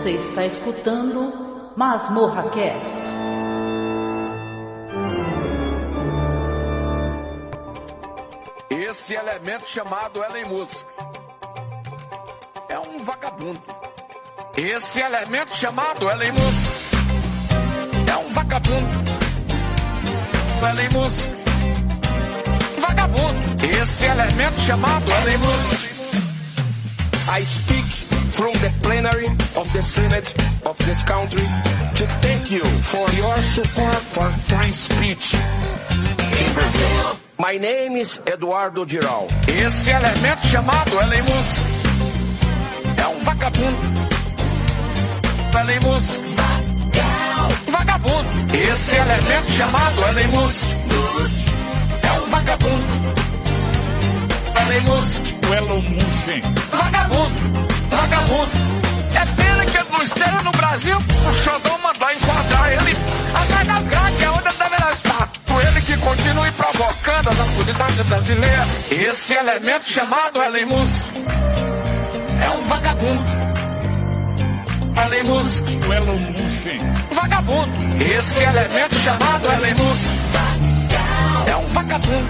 Você está escutando Masmorra Cast. Esse elemento chamado Elon Musk é um vagabundo. Esse elemento chamado Elon Musk é um vagabundo. Elon Musk, vagabundo. Esse elemento chamado Elon Musk. I speak from the plenary of the Senate of this country to thank you for your support for free speech in Brazil. My name is Eduardo Giral. Esse elemento chamado Elon Musk é um vagabundo. Elon Musk, vagabundo. Esse elemento chamado Elon Musk é um vagabundo. Elon Musk, o Elon Musk, vagabundo. Vagabundo. É pena que ele não esteja no Brasil. O Xandão mandou enquadrar ele atrás das grades, que é onde ele deverá estar. Por ele que continue provocando as autoridades brasileiras. Esse elemento chamado Elon Musk é um vagabundo. Elon Musk, o Elon Musk, vagabundo. Esse elemento chamado Elon Musk é um vagabundo.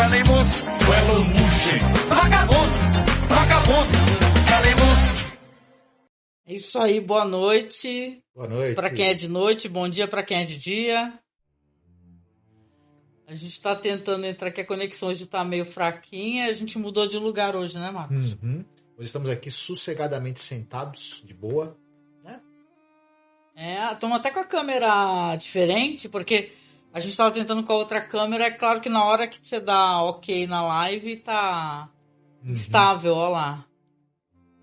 Elon Musk, o Elon Musk, vagabundo. Vagabundo, Elon Musk. É isso aí, boa noite. Boa noite. Para quem é de noite, bom dia para quem é de dia. A gente está tentando entrar aqui, a conexão hoje está meio fraquinha. A gente mudou de lugar hoje, né, Marcos? Uhum. Hoje estamos aqui sossegadamente sentados, de boa, né? Estamos até com a câmera diferente, porque a gente estava tentando com a outra câmera. É claro que na hora que você dá ok na live, tá instável, olha lá.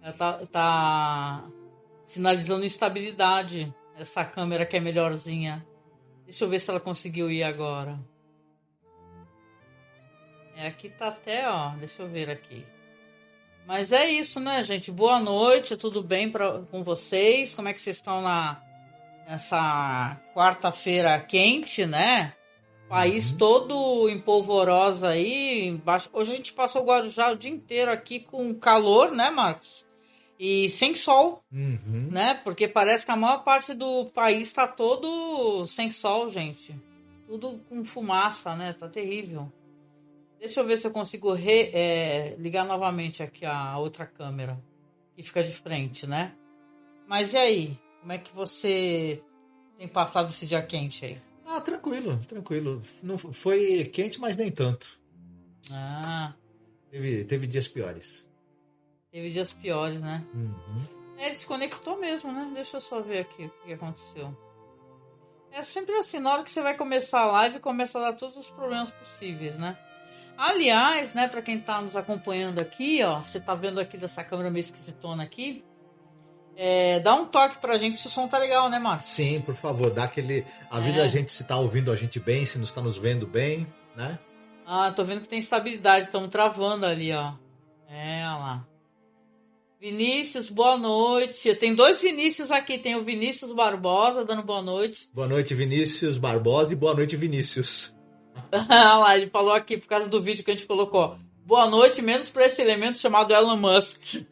Ela tá sinalizando instabilidade. Essa câmera que é melhorzinha. Deixa eu ver se ela conseguiu ir agora. Aqui tá até, ó. Deixa eu ver aqui. Mas é isso, né, gente? Boa noite, tudo bem com vocês? Como é que vocês estão nessa quarta-feira quente, né? País todo em polvorosa aí. Embaixo. Hoje a gente passou o Guarujá o dia inteiro aqui com calor, né, Marcos? E sem sol, né? Porque parece que a maior parte do país tá todo sem sol, gente. Tudo com fumaça, né? Tá terrível. Deixa eu ver se eu consigo ligar novamente aqui a outra câmera. Que fica de frente, né? Mas e aí? Como é que você tem passado esse dia quente aí? Ah, tranquilo. Não foi quente, mas nem tanto. Teve dias piores. Teve dias piores, né? Desconectou mesmo, né? Deixa eu só ver aqui o que aconteceu. É sempre assim, na hora que você vai começar a live, começa a dar todos os problemas possíveis, né? Aliás, né, pra quem tá nos acompanhando aqui, ó, você tá vendo aqui dessa câmera meio esquisitona aqui, dá um toque pra gente se o som tá legal, né, Marcos? Sim, por favor, dá aquele... Avisa a gente se tá ouvindo a gente bem, se não está nos vendo bem, né? Tô vendo que tem estabilidade, estamos travando ali, ó. Olha lá. Vinícius, boa noite. Tem dois Vinícius aqui, tem o Vinícius Barbosa dando boa noite. Boa noite, Vinícius Barbosa, e boa noite, Vinícius. Olha lá, ele falou aqui, por causa do vídeo que a gente colocou. Boa noite, menos para esse elemento chamado Elon Musk.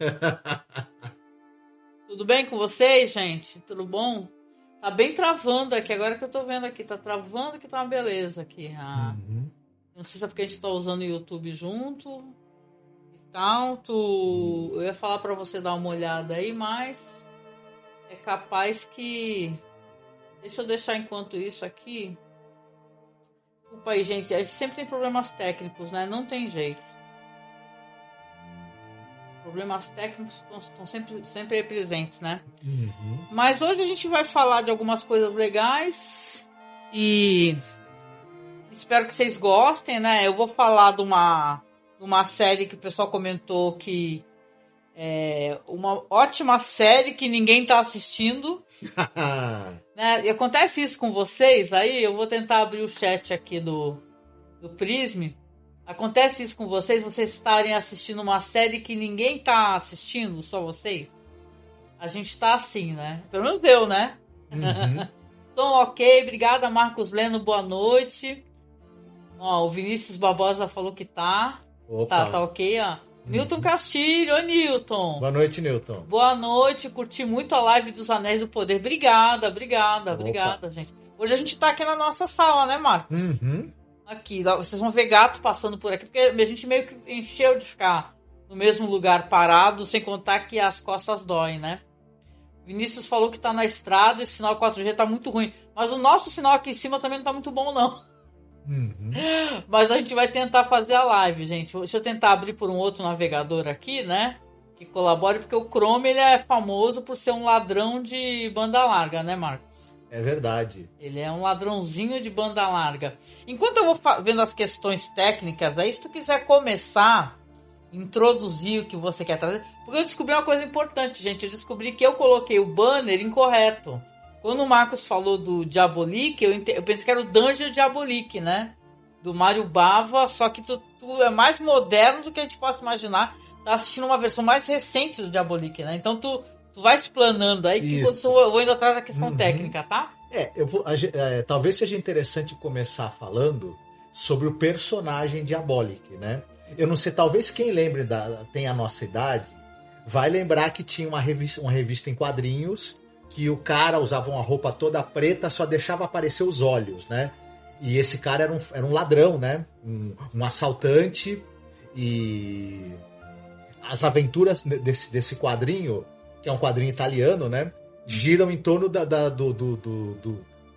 Tudo bem com vocês, gente? Tudo bom? Tá bem travando aqui, agora que eu tô vendo aqui. Tá travando que tá uma beleza aqui. Não sei se é porque a gente tá usando o YouTube junto e tal. Eu ia falar pra você dar uma olhada aí, mas é capaz que... Deixa eu deixar enquanto isso aqui. Desculpa aí, gente. A gente sempre tem problemas técnicos, né? Não tem jeito. Problemas técnicos estão sempre presentes, né? Mas hoje a gente vai falar de algumas coisas legais e espero que vocês gostem, né? Eu vou falar de uma série que o pessoal comentou que é uma ótima série que ninguém tá assistindo. Né? E acontece isso com vocês? Aí eu vou tentar abrir o chat aqui do Prism. Acontece isso com vocês estarem assistindo uma série que ninguém tá assistindo, só vocês? A gente tá assim, né? Pelo menos eu, né? Então, ok. Obrigada, Marcos Leno. Boa noite. Ó, o Vinícius Barbosa falou que tá. Opa. Tá ok, ó. Newton Castilho, oi Newton. Boa noite, Newton. Boa noite, curti muito a live dos Anéis do Poder. Obrigada, gente. Hoje a gente tá aqui na nossa sala, né, Marcos? Uhum. Aqui, vocês vão ver gato passando por aqui, porque a gente meio que encheu de ficar no mesmo lugar parado, sem contar que as costas doem, né? Vinícius falou que tá na estrada e o sinal 4G tá muito ruim. Mas o nosso sinal aqui em cima também não tá muito bom, não. Uhum. Mas a gente vai tentar fazer a live, gente. Deixa eu tentar abrir por um outro navegador aqui, né? Que colabore, porque o Chrome ele é famoso por ser um ladrão de banda larga, né, Marcos? É verdade. Ele é um ladrãozinho de banda larga. Enquanto eu vou vendo as questões técnicas, aí se tu quiser começar, introduzir o que você quer trazer... Porque eu descobri uma coisa importante, gente. Eu descobri que eu coloquei o banner incorreto. Quando o Marcos falou do Diabolique, eu pensei que era o Dungeon Diabolique, né? Do Mário Bava, só que tu é mais moderno do que a gente possa imaginar. Tá assistindo uma versão mais recente do Diabolique, né? Então tu vai explanando aí, que eu vou indo atrás da questão técnica, tá? Talvez seja interessante começar falando sobre o personagem Diabolique, né? Eu não sei, talvez quem lembre, tem a nossa idade, vai lembrar que tinha uma revista em quadrinhos que o cara usava uma roupa toda preta, só deixava aparecer os olhos, né? E esse cara era um ladrão, né? Um assaltante. E as aventuras desse quadrinho, que é um quadrinho italiano, né? Giram em torno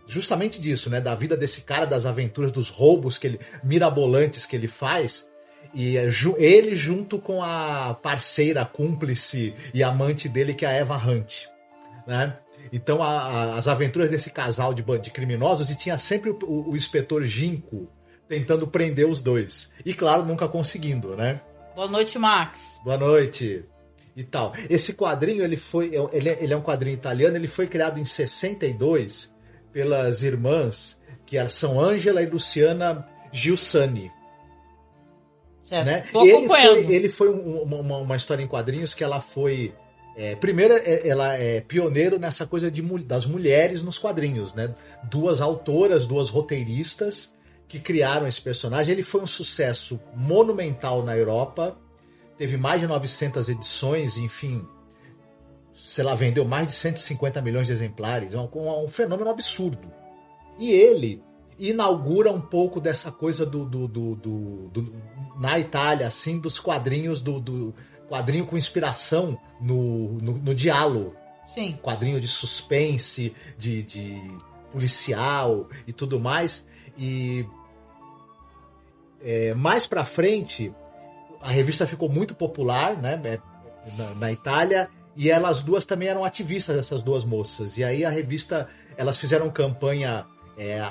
justamente disso, né? Da vida desse cara, das aventuras, dos roubos mirabolantes que ele faz. E ele junto com a parceira, cúmplice e amante dele, que é a Eva Hunt, né? Então as aventuras desse casal de criminosos, e tinha sempre o inspetor Ginko tentando prender os dois. E claro, nunca conseguindo, né? Boa noite, Max. Boa noite. E tal. Esse quadrinho, ele é um quadrinho italiano, ele foi criado em 62 pelas irmãs, que são Ângela e Luciana Giussani. Certo. Né? Tô acompanhando. Ele foi uma história em quadrinhos que ela foi... primeiro, ela é pioneiro nessa coisa das mulheres nos quadrinhos, né? Duas autoras, duas roteiristas que criaram esse personagem. Ele foi um sucesso monumental na Europa, teve mais de 900 edições, enfim, sei lá, vendeu mais de 150 milhões de exemplares, é um fenômeno absurdo. E ele inaugura um pouco dessa coisa na Itália, assim, dos quadrinhos, do quadrinho com inspiração no diálogo. Sim. Quadrinho de suspense, de policial e tudo mais. E mais pra frente, a revista ficou muito popular, né, na Itália, e elas duas também eram ativistas, essas duas moças. E aí a revista, elas fizeram campanha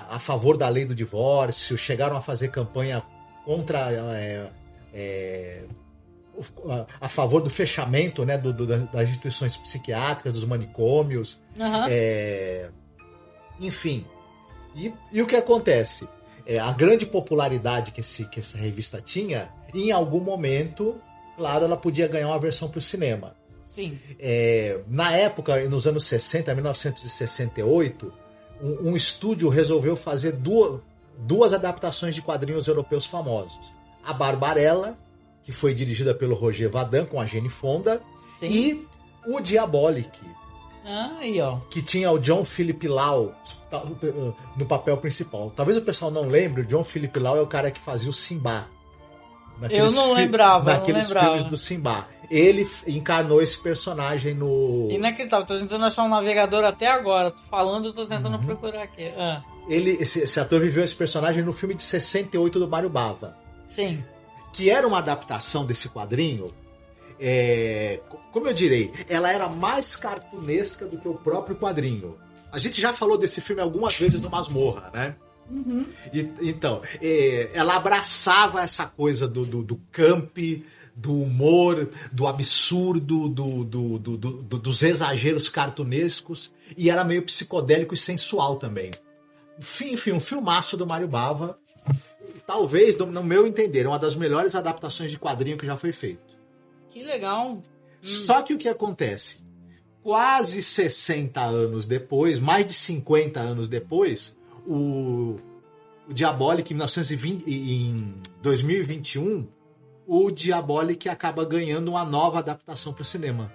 a favor da lei do divórcio, chegaram a fazer campanha contra... a favor do fechamento, né, das instituições psiquiátricas, dos manicômios. Uhum. Enfim. E o que acontece? A grande popularidade que essa revista tinha, em algum momento, claro, ela podia ganhar uma versão para o cinema. Sim. Na época, nos anos 60, 1968, um estúdio resolveu fazer duas adaptações de quadrinhos europeus famosos. A Barbarella, que foi dirigida pelo Roger Vadim, com a Jane Fonda. Sim. E o Diabolique, aí, ó, que tinha o John Philip Lau no papel principal. Talvez o pessoal não lembre, o John Philip Lau é o cara que fazia o Simba. Eu não lembrava. Naqueles filmes do Simba. Ele encarnou esse personagem no... Inacreditável, tô tentando achar um navegador até agora. Tô falando, tô tentando procurar aqui. Esse ator viveu esse personagem no filme de 68 do Mário Bava. Sim. Que era uma adaptação desse quadrinho. Como eu direi, ela era mais cartunesca do que o próprio quadrinho. A gente já falou desse filme algumas vezes no Masmorra, né? Uhum. Então, ela abraçava essa coisa do camp, do humor, do absurdo, dos exageros cartunescos, e era meio psicodélico e sensual também. Enfim, um filmaço do Mário Bava. Talvez, no meu entender, uma das melhores adaptações de quadrinho que já foi feito. Que legal. Só que o que acontece? Quase 60 anos depois, mais de 50 anos depois, o Diabolique, em 2021, o Diabolic acaba ganhando uma nova adaptação para o cinema.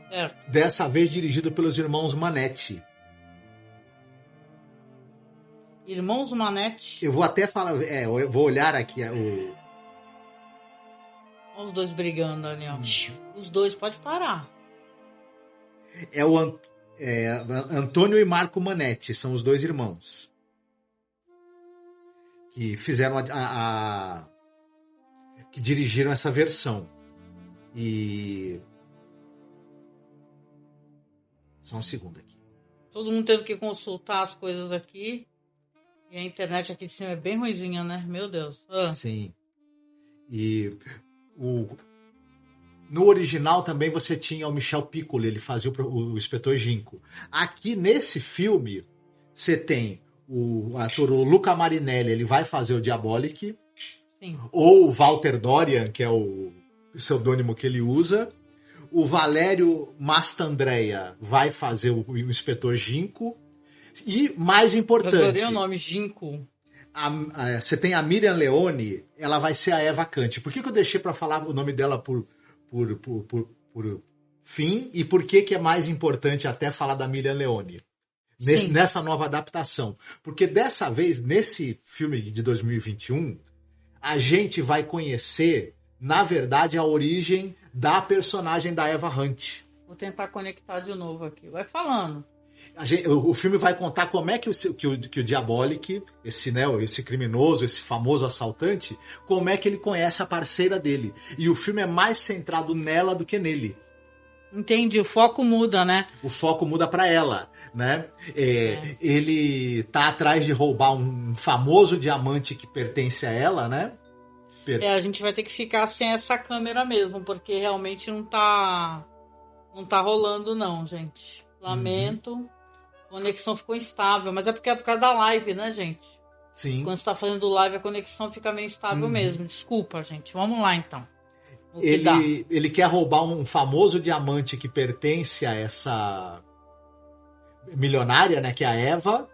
Certo. Dessa vez dirigido pelos irmãos Manetti. Irmãos Manetti. Eu vou até falar, eu vou olhar aqui Olha os dois brigando ali, ó. Os dois, pode parar. É o Antônio e Marco Manetti, são os dois irmãos. Que fizeram que dirigiram essa versão. E... Só um segundo aqui. Todo mundo tendo que consultar as coisas aqui. E a internet aqui de cima é bem ruizinha, né? Meu Deus. Sim. E no original também você tinha o Michel Piccoli, ele fazia o Inspetor Ginko. Aqui nesse filme, você tem o ator Luca Marinelli, ele vai fazer o Diabolic. Sim. Ou o Walter Dorian, que é o pseudônimo que ele usa. O Valério Mastandrea vai fazer o Inspetor Ginko. E, mais importante... Eu adorei o nome, Ginko. Você tem a Miriam Leone, ela vai ser a Eva Kant. Por que eu deixei para falar o nome dela por fim? E por que é mais importante até falar da Miriam Leone? Nessa nova adaptação. Porque dessa vez, nesse filme de 2021, a gente vai conhecer, na verdade, a origem da personagem da Eva Hunt. Vou tentar conectar de novo aqui. Vai falando. O filme vai contar como é que o Diabolic, esse criminoso, esse famoso assaltante, como é que ele conhece a parceira dele. E o filme é mais centrado nela do que nele. Entendi, o foco muda, né? O foco muda para ela, né? Ele tá atrás de roubar um famoso diamante que pertence a ela, né? A gente vai ter que ficar sem essa câmera mesmo, porque realmente não tá rolando não, gente. Lamento. A conexão ficou instável, mas é por causa da live, né, gente? Sim. Quando você tá fazendo live, a conexão fica meio instável mesmo. Desculpa, gente. Vamos lá, então. Ele quer roubar um famoso diamante que pertence a essa milionária, né, que é a Eva.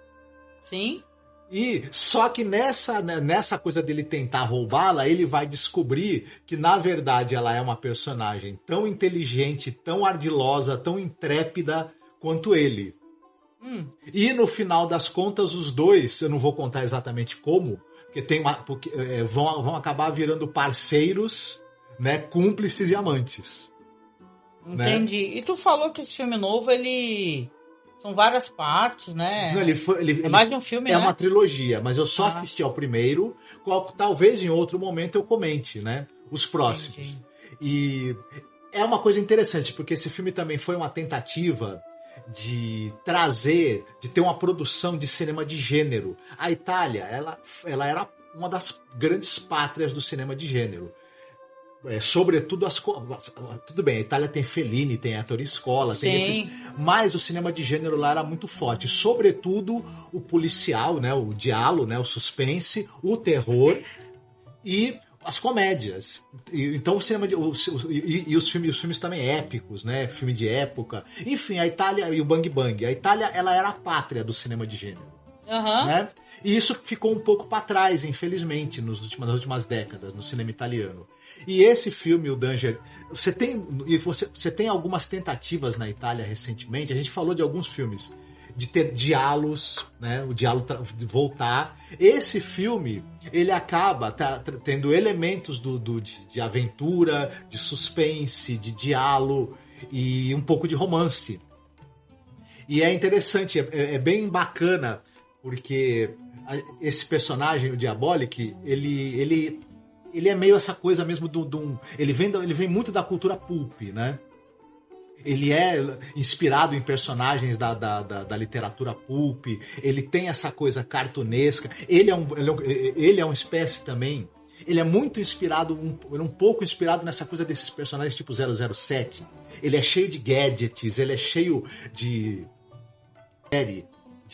Sim. E só que nessa coisa dele tentar roubá-la, ele vai descobrir que, na verdade, ela é uma personagem tão inteligente, tão ardilosa, tão intrépida quanto ele. E no final das contas, os dois, eu não vou contar exatamente como, porque vão acabar virando parceiros, né, cúmplices e amantes. Entendi. Né? E tu falou que esse filme novo, são várias partes, né? Não, é mais de um filme, né? É uma trilogia, mas eu só assisti ao primeiro, talvez em outro momento eu comente, né? Os próximos. Entendi. E é uma coisa interessante, porque esse filme também foi uma tentativa de ter uma produção de cinema de gênero. A Itália, ela era uma das grandes pátrias do cinema de gênero. Sobretudo tudo bem, a Itália tem Fellini, tem Ettore Scola, tem mas o cinema de gênero lá era muito forte, sobretudo o policial, né, o giallo, né, o suspense, o terror e as comédias. Então o cinema os filmes também épicos, né, filme de época. Enfim, a Itália e o Bang Bang. A Itália, ela era a pátria do cinema de gênero. Né? E isso ficou um pouco para trás, infelizmente, nas últimas décadas no cinema italiano. E esse filme, o Danger, você tem algumas tentativas na Itália recentemente. A gente falou de alguns filmes de ter diálogos, né? O diálogo voltar. Esse filme, ele acaba tendo elementos de aventura, de suspense, de diálogo e um pouco de romance. E é interessante, é bem bacana, porque esse personagem, o Diabolic, ele é meio essa coisa mesmo ele vem muito da cultura pulp, né? Ele é inspirado em personagens da literatura pulp, ele tem essa coisa cartunesca, ele é uma espécie também, ele é muito inspirado, um pouco inspirado nessa coisa desses personagens tipo 007, ele é cheio de gadgets, ele é cheio de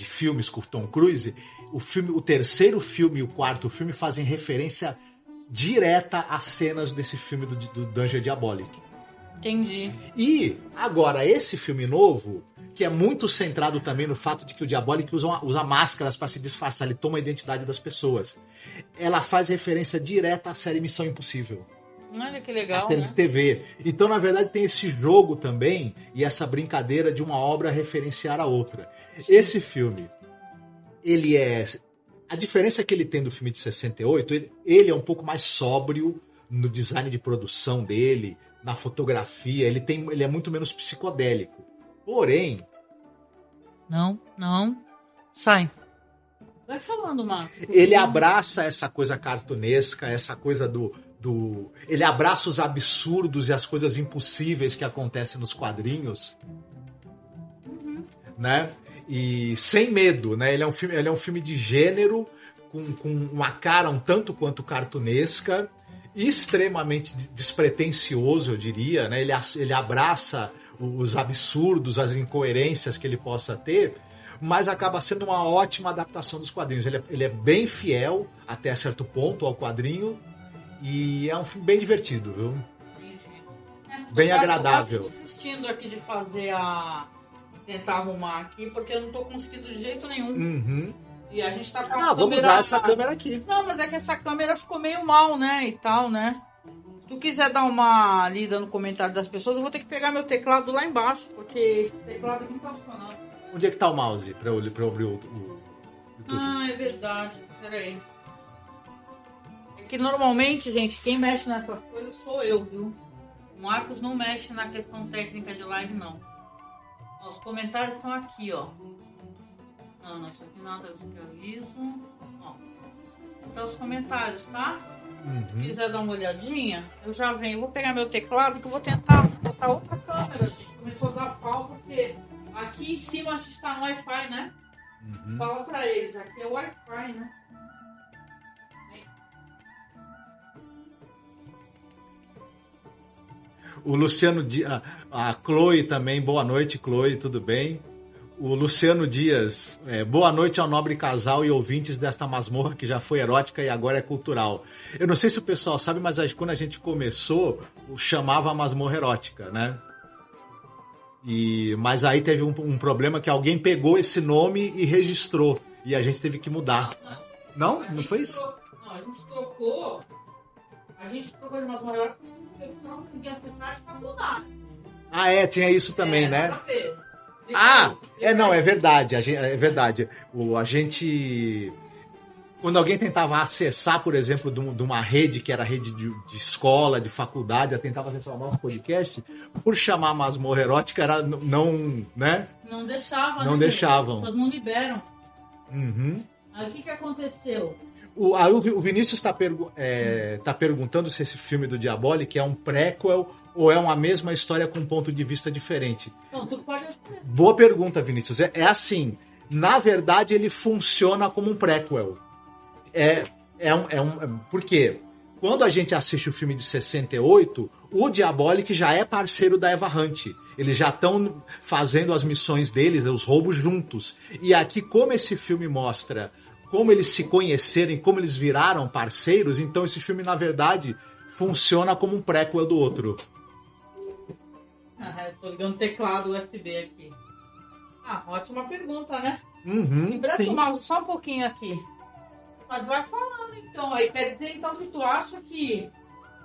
filmes com Tom Cruise. O terceiro filme e o quarto filme fazem referência direta às cenas desse filme do Danger Diabolic. Entendi. E agora, esse filme novo, que é muito centrado também no fato de que o Diabolic usa máscaras para se disfarçar, ele toma a identidade das pessoas. Ela faz referência direta à série Missão Impossível. Olha que a legal, série né? de TV. Então, na verdade, tem esse jogo também e essa brincadeira de uma obra referenciar a outra. Esse filme, ele é... A diferença que ele tem do filme de 68, ele é um pouco mais sóbrio no design de produção dele, na fotografia, ele é muito menos psicodélico. Porém, Não. Sai. Vai falando, Marcos. ele abraça essa coisa cartunesca, essa coisa ele abraça os absurdos e as coisas impossíveis que acontecem nos quadrinhos, né? E sem medo, né? Ele é um filme de gênero com uma cara um tanto quanto cartunesca, extremamente despretensioso, eu diria, né? Ele abraça os absurdos, as incoerências que ele possa ter, mas acaba sendo uma ótima adaptação dos quadrinhos. Ele é bem fiel até certo ponto ao quadrinho e é um filme bem divertido, viu? Bem agradável. Eu tô desistindo aqui de fazer tentar arrumar aqui, porque eu não tô conseguindo de jeito nenhum. Uhum. E a gente tá com a Vamos usar essa câmera aqui. Não, mas é que essa câmera ficou meio mal, né? E tal, né? Se tu quiser dar uma lida no comentário das pessoas, eu vou ter que pegar meu teclado lá embaixo, porque o teclado aqui não tá funcionando. Onde é que tá o mouse pra eu abrir o YouTube? Ah, é verdade. Peraí. É que normalmente, gente, quem mexe nessas coisas sou eu, viu? O Marcos não mexe na questão técnica de live, não. Ó, os comentários estão aqui, ó. Não, isso aqui nada, isso aqui eu aviso. Ó. Então os comentários, tá? Se quiser dar uma olhadinha, eu já venho. Eu vou pegar meu teclado que eu vou tentar botar outra câmera, gente. Começou a dar pau porque aqui em cima a gente tá no Wi-Fi, né? Fala pra eles, aqui é Wi-Fi, né? O Luciano Dias, a Chloe também, boa noite, Chloe, tudo bem? O Luciano Dias, boa noite ao nobre casal e ouvintes desta masmorra que já foi erótica e agora é cultural. Eu não sei se o pessoal sabe, mas quando a gente começou, chamava a masmorra erótica, né? Mas aí teve um problema que alguém pegou esse nome e registrou, e a gente teve que mudar. Não? Não foi isso? Não, a gente trocou de masmorra erótica porque as pessoas pra mudar. Ah, tinha isso também, né? Não, é verdade. É verdade. A gente. Quando alguém tentava acessar, por exemplo, de uma rede que era rede de escola, de faculdade, eu tentava acessar o nosso podcast, por chamar masmorra erótica, era não, né? Não deixava, Não né? deixavam. As pessoas não liberam. Uhum. Aí o que aconteceu? O Vinícius está perguntando se esse filme do Diabolic é um prequel ou é uma mesma história com um ponto de vista diferente. Não, tu pode responder. Boa pergunta, Vinícius. É assim, na verdade ele funciona como um prequel. Por quê? Quando a gente assiste o filme de 68, o Diabolic já é parceiro da Eva Hunt. Eles já estão fazendo as missões deles, os roubos juntos. E aqui, como esse filme mostra como eles se conheceram e como eles viraram parceiros, então esse filme, na verdade, funciona como um prequel do outro. Eu tô ligando o teclado USB aqui. Ótima pergunta, né? Sim. Tomar só um pouquinho aqui. Mas vai falando, então. Aí quer dizer, então, que tu acha que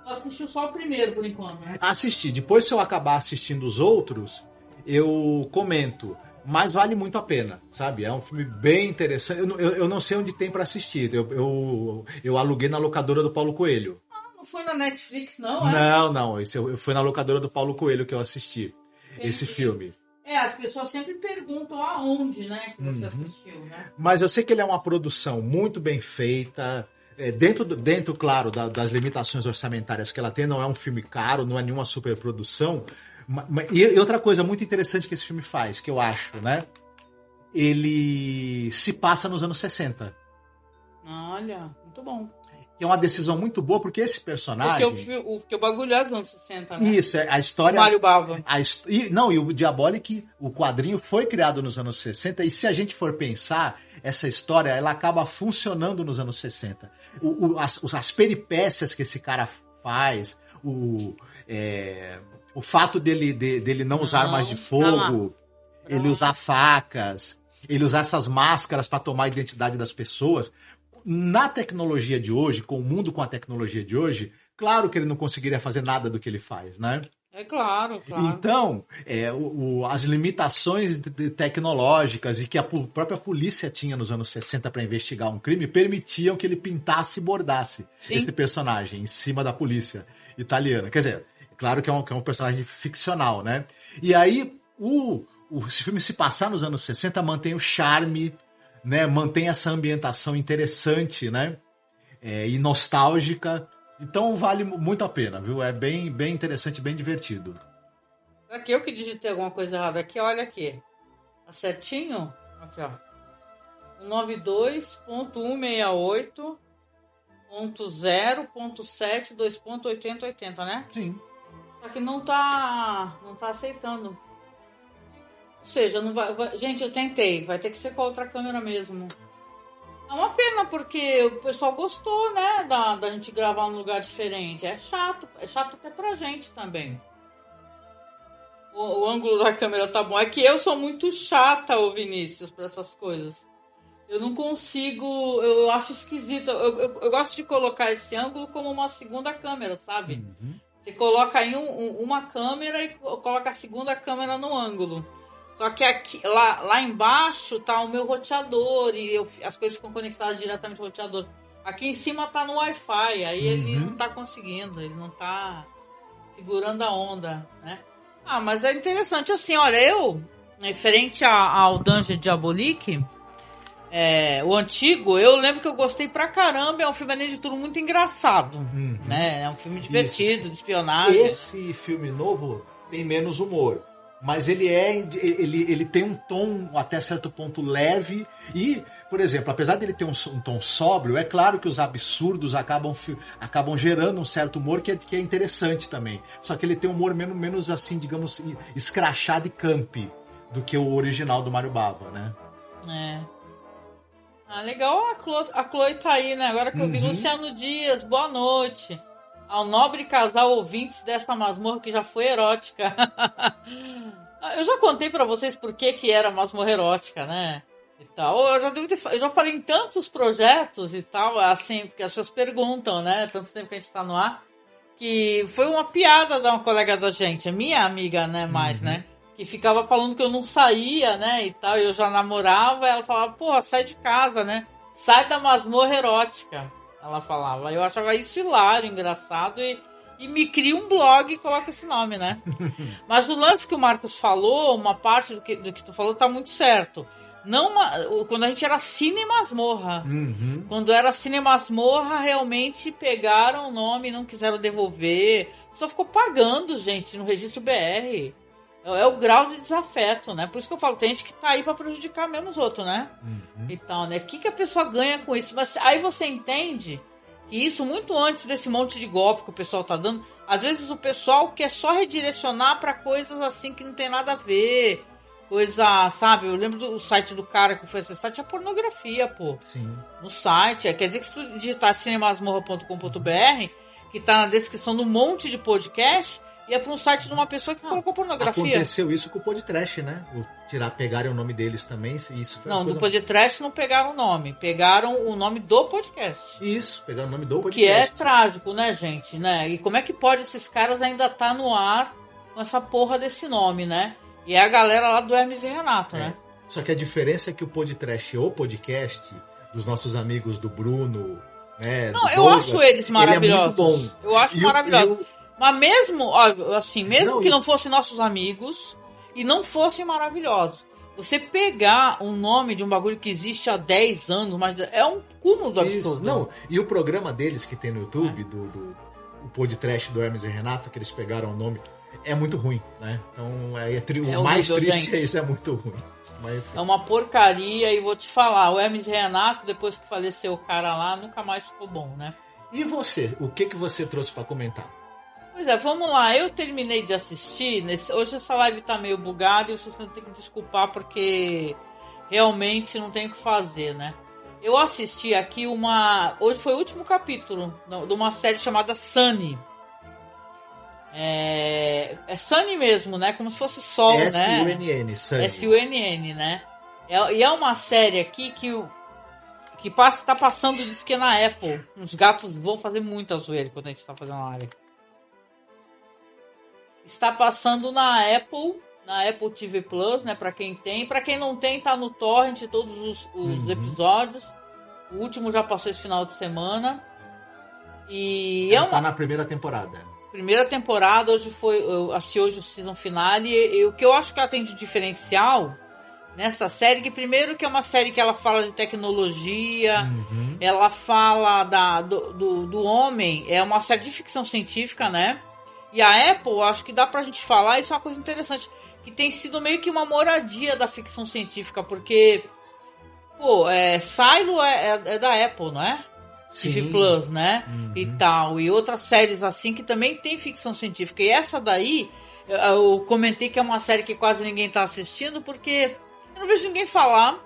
tu assistiu só o primeiro, por enquanto, né? Assisti. Depois, se eu acabar assistindo os outros, eu comento. Mas vale muito a pena, sabe? É um filme bem interessante. Eu não sei onde tem pra assistir. Eu aluguei na locadora do Paulo Coelho. Não foi na Netflix, não, é? Não. Foi na locadora do Paulo Coelho que eu assisti esse filme. As pessoas sempre perguntam aonde, né, que você assistiu, né? Mas eu sei que ele é uma produção muito bem feita. Dentro, claro, das limitações orçamentárias que ela tem, não é um filme caro, não é nenhuma superprodução. E outra coisa muito interessante que esse filme faz, que eu acho, né? Ele se passa nos anos 60. Olha, muito bom. Que é uma decisão muito boa, porque esse personagem... Porque o bagulho é dos anos 60, né? Isso, a história... Mário Bava. E o Diabolic, o quadrinho foi criado nos anos 60, e se a gente for pensar, essa história, ela acaba funcionando nos anos 60. As peripécias que esse cara faz, o fato dele não usar armas de fogo, ele usar facas, ele usar essas máscaras para tomar a identidade das pessoas. Na tecnologia de hoje, com o mundo com a tecnologia de hoje, claro que ele não conseguiria fazer nada do que ele faz, né? É claro. Então, as limitações tecnológicas e que a própria polícia tinha nos anos 60 para investigar um crime permitiam que ele pintasse e bordasse esse personagem em cima da polícia italiana. Quer dizer, é claro que é um personagem ficcional, né? E aí, esse filme se passar nos anos 60 mantém o charme, né? Mantém essa ambientação interessante, né? E nostálgica. Então vale muito a pena, viu? É bem interessante, bem divertido. Aqui eu que digitei alguma coisa errada aqui, olha aqui. Tá certinho? Aqui, ó. 192.168.0.7.2.8080, né? Sim. Só que não tá aceitando. Ou seja, não vai... Gente, eu tentei. Vai ter que ser com a outra câmera mesmo. É uma pena, porque o pessoal gostou, né, da gente gravar num lugar diferente. É chato até pra gente também. O ângulo da câmera tá bom. É que eu sou muito chata, ô Vinícius, pra essas coisas. Eu não consigo, eu acho esquisito. Eu gosto de colocar esse ângulo como uma segunda câmera, sabe? Uhum. Você coloca aí uma câmera e coloca a segunda câmera no ângulo. Só que aqui, lá embaixo tá o meu roteador e as coisas ficam conectadas diretamente ao roteador. Aqui em cima tá no Wi-Fi, aí ele não tá conseguindo, ele não tá segurando a onda, né? Ah, mas é interessante, assim, olha, referente ao Dungeon Diabolique, o antigo, eu lembro que eu gostei pra caramba, é um filme, além de tudo, muito engraçado, né? É um filme divertido, de espionagem. Esse filme novo tem menos humor. Mas ele tem um tom até certo ponto leve e, por exemplo, apesar dele ter um tom sóbrio, é claro que os absurdos acabam gerando um certo humor que é interessante também. Só que ele tem um humor menos assim, digamos, escrachado e camp do que o original do Mário Bava, né? Legal, a Chloe tá aí, né? Agora que eu vi Luciano Dias, boa noite. Ao nobre casal ouvintes desta masmorra que já foi erótica. Eu já contei pra vocês por que era masmorra erótica, né? E tal. Eu já falei em tantos projetos e tal, assim, porque as pessoas perguntam, né? Tanto tempo que a gente tá no ar, que foi uma piada de uma colega da gente, minha amiga, né? Né? Que ficava falando que eu não saía, né? E tal, eu já namorava, ela falava, porra, sai de casa, né? Sai da masmorra erótica. Ela falava. Eu achava isso hilário, engraçado e me cria um blog e coloca esse nome, né? Mas o lance que o Marcos falou, uma parte do que tu falou tá muito certo. Quando a gente era Cine Masmorra. Quando era Cine Masmorra, realmente pegaram o nome e não quiseram devolver. Só ficou pagando, gente, no registro BR. É o grau de desafeto, né? Por isso que eu falo, tem gente que tá aí pra prejudicar mesmo os outros, né? Então, né? O que a pessoa ganha com isso? Mas aí você entende que isso, muito antes desse monte de golpe que o pessoal tá dando, às vezes o pessoal quer só redirecionar pra coisas assim que não tem nada a ver. Coisa, sabe? Eu lembro do site do cara que foi acessar, tinha pornografia, pô. Sim. No site. Quer dizer que se tu digitar cinemasmorra.com.br, que tá na descrição de um monte de podcast, ia pra um site de uma pessoa que colocou pornografia. Aconteceu isso com o Podtrash, né? Pegaram o nome deles também. Isso foi não, no Podtrash não pegaram o nome. Pegaram o nome do podcast. Isso, pegaram o nome do podcast. Que é trágico, né, gente? Né? E como é que pode esses caras ainda tá no ar com essa porra desse nome, né? E é a galera lá do Hermes e Renato, né? Só que a diferença é que o Podtrash ou podcast, dos nossos amigos do Bruno, né? Não, eu acho eles maravilhosos. Ele é muito bom. Eu acho maravilhoso. Mas mesmo, assim, que não fossem nossos amigos e não fossem maravilhosos, você pegar um nome de um bagulho que existe há 10 anos, mas é um cúmulo do absurdo. Não, e o programa deles que tem no YouTube, o Podtrash do Hermes e Renato, que eles pegaram o nome, é muito ruim, né? Então, o mais triste, gente. É isso, é muito ruim. Mas, é uma porcaria, e vou te falar, o Hermes e Renato, depois que faleceu o cara lá, nunca mais ficou bom, né? E você? O que você trouxe pra comentar? Pois é, vamos lá. Eu terminei de assistir. Hoje essa live tá meio bugada e vocês vão ter que desculpar porque realmente não tem o que fazer, né? Eu assisti aqui hoje foi o último capítulo de uma série chamada Sunny. É Sunny mesmo, né? Como se fosse Sol, né? S-U-N-N, Sunny. S-U-N-N, né? E é uma série aqui que que tá passando, diz que é na Apple. Os gatos vão fazer muita zoeira quando a gente tá fazendo live. Está passando na Apple TV Plus, né? Pra quem tem. Pra quem não tem, tá no Torrent todos os episódios. O último já passou esse final de semana. E tá na primeira temporada. Primeira temporada, eu assisti hoje o season finale. E o que eu acho que ela tem de diferencial nessa série, que primeiro que é uma série que ela fala de tecnologia, ela fala do homem, é uma série de ficção científica, né? E a Apple, acho que dá pra gente falar, isso é uma coisa interessante, que tem sido meio que uma moradia da ficção científica, porque, Silo é da Apple, não é? Sim. TV Plus, né? E tal, e outras séries assim que também tem ficção científica. E essa daí, eu comentei que é uma série que quase ninguém tá assistindo, porque eu não vejo ninguém falar.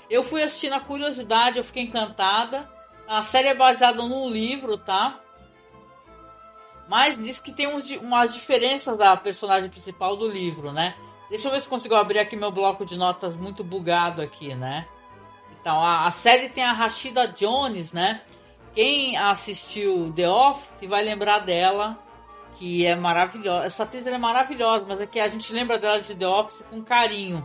Eu fui assistir na curiosidade, eu fiquei encantada. A série é baseada num livro, tá? Mas diz que tem umas diferenças da personagem principal do livro, né? Deixa eu ver se consigo abrir aqui meu bloco de notas muito bugado aqui, né? Então, a série tem a Rashida Jones, né? Quem assistiu The Office vai lembrar dela, que é maravilhosa. Essa atriz é maravilhosa, mas é que a gente lembra dela de The Office com carinho.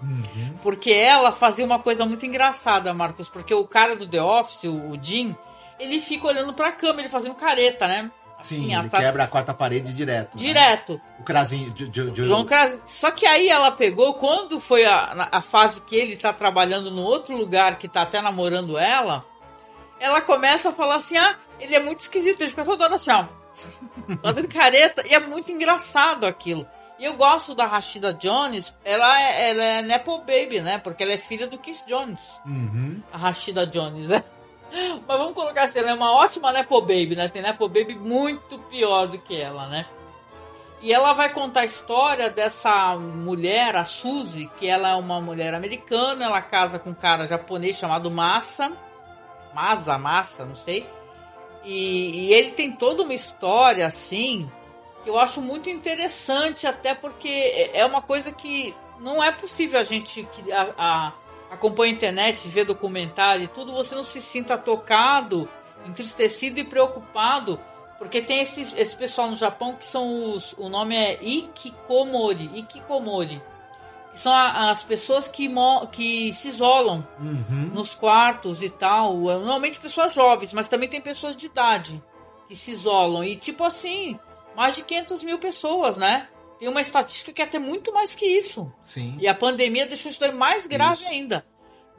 Porque ela fazia uma coisa muito engraçada, Marcos. Porque o cara do The Office, o Jim, ele fica olhando pra câmera, ele fazendo careta, né? Sim, ele quebra a quarta parede direto. Direto. Né? O Krasinho. João Krasinho. Só que aí ela pegou, quando foi a fase que ele tá trabalhando no outro lugar, que tá até namorando ela começa a falar assim, ele é muito esquisito, ele fica toda hora assim, fazendo careta, e é muito engraçado aquilo. E eu gosto da Rashida Jones, ela é Nepo Baby, né? Porque ela é filha do Keith Jones. A Rashida Jones, né? Mas vamos colocar assim, ela é uma ótima Nepo Baby, né? Tem Nepo Baby muito pior do que ela, né? E ela vai contar a história dessa mulher, a Suzy, que ela é uma mulher americana, ela casa com um cara japonês chamado Masa, não sei. E ele tem toda uma história, assim, que eu acho muito interessante, até porque é uma coisa que não é possível a gente que acompanha a internet, vê documentário e tudo, você não se sinta tocado, entristecido e preocupado, porque tem esse pessoal no Japão que são o nome é Ikikomori, que são as pessoas que se isolam nos quartos e tal, normalmente pessoas jovens, mas também tem pessoas de idade que se isolam, e tipo assim, mais de 500 mil pessoas, né? Tem uma estatística que é até muito mais que isso. Sim. E a pandemia deixou isso aí mais grave ainda.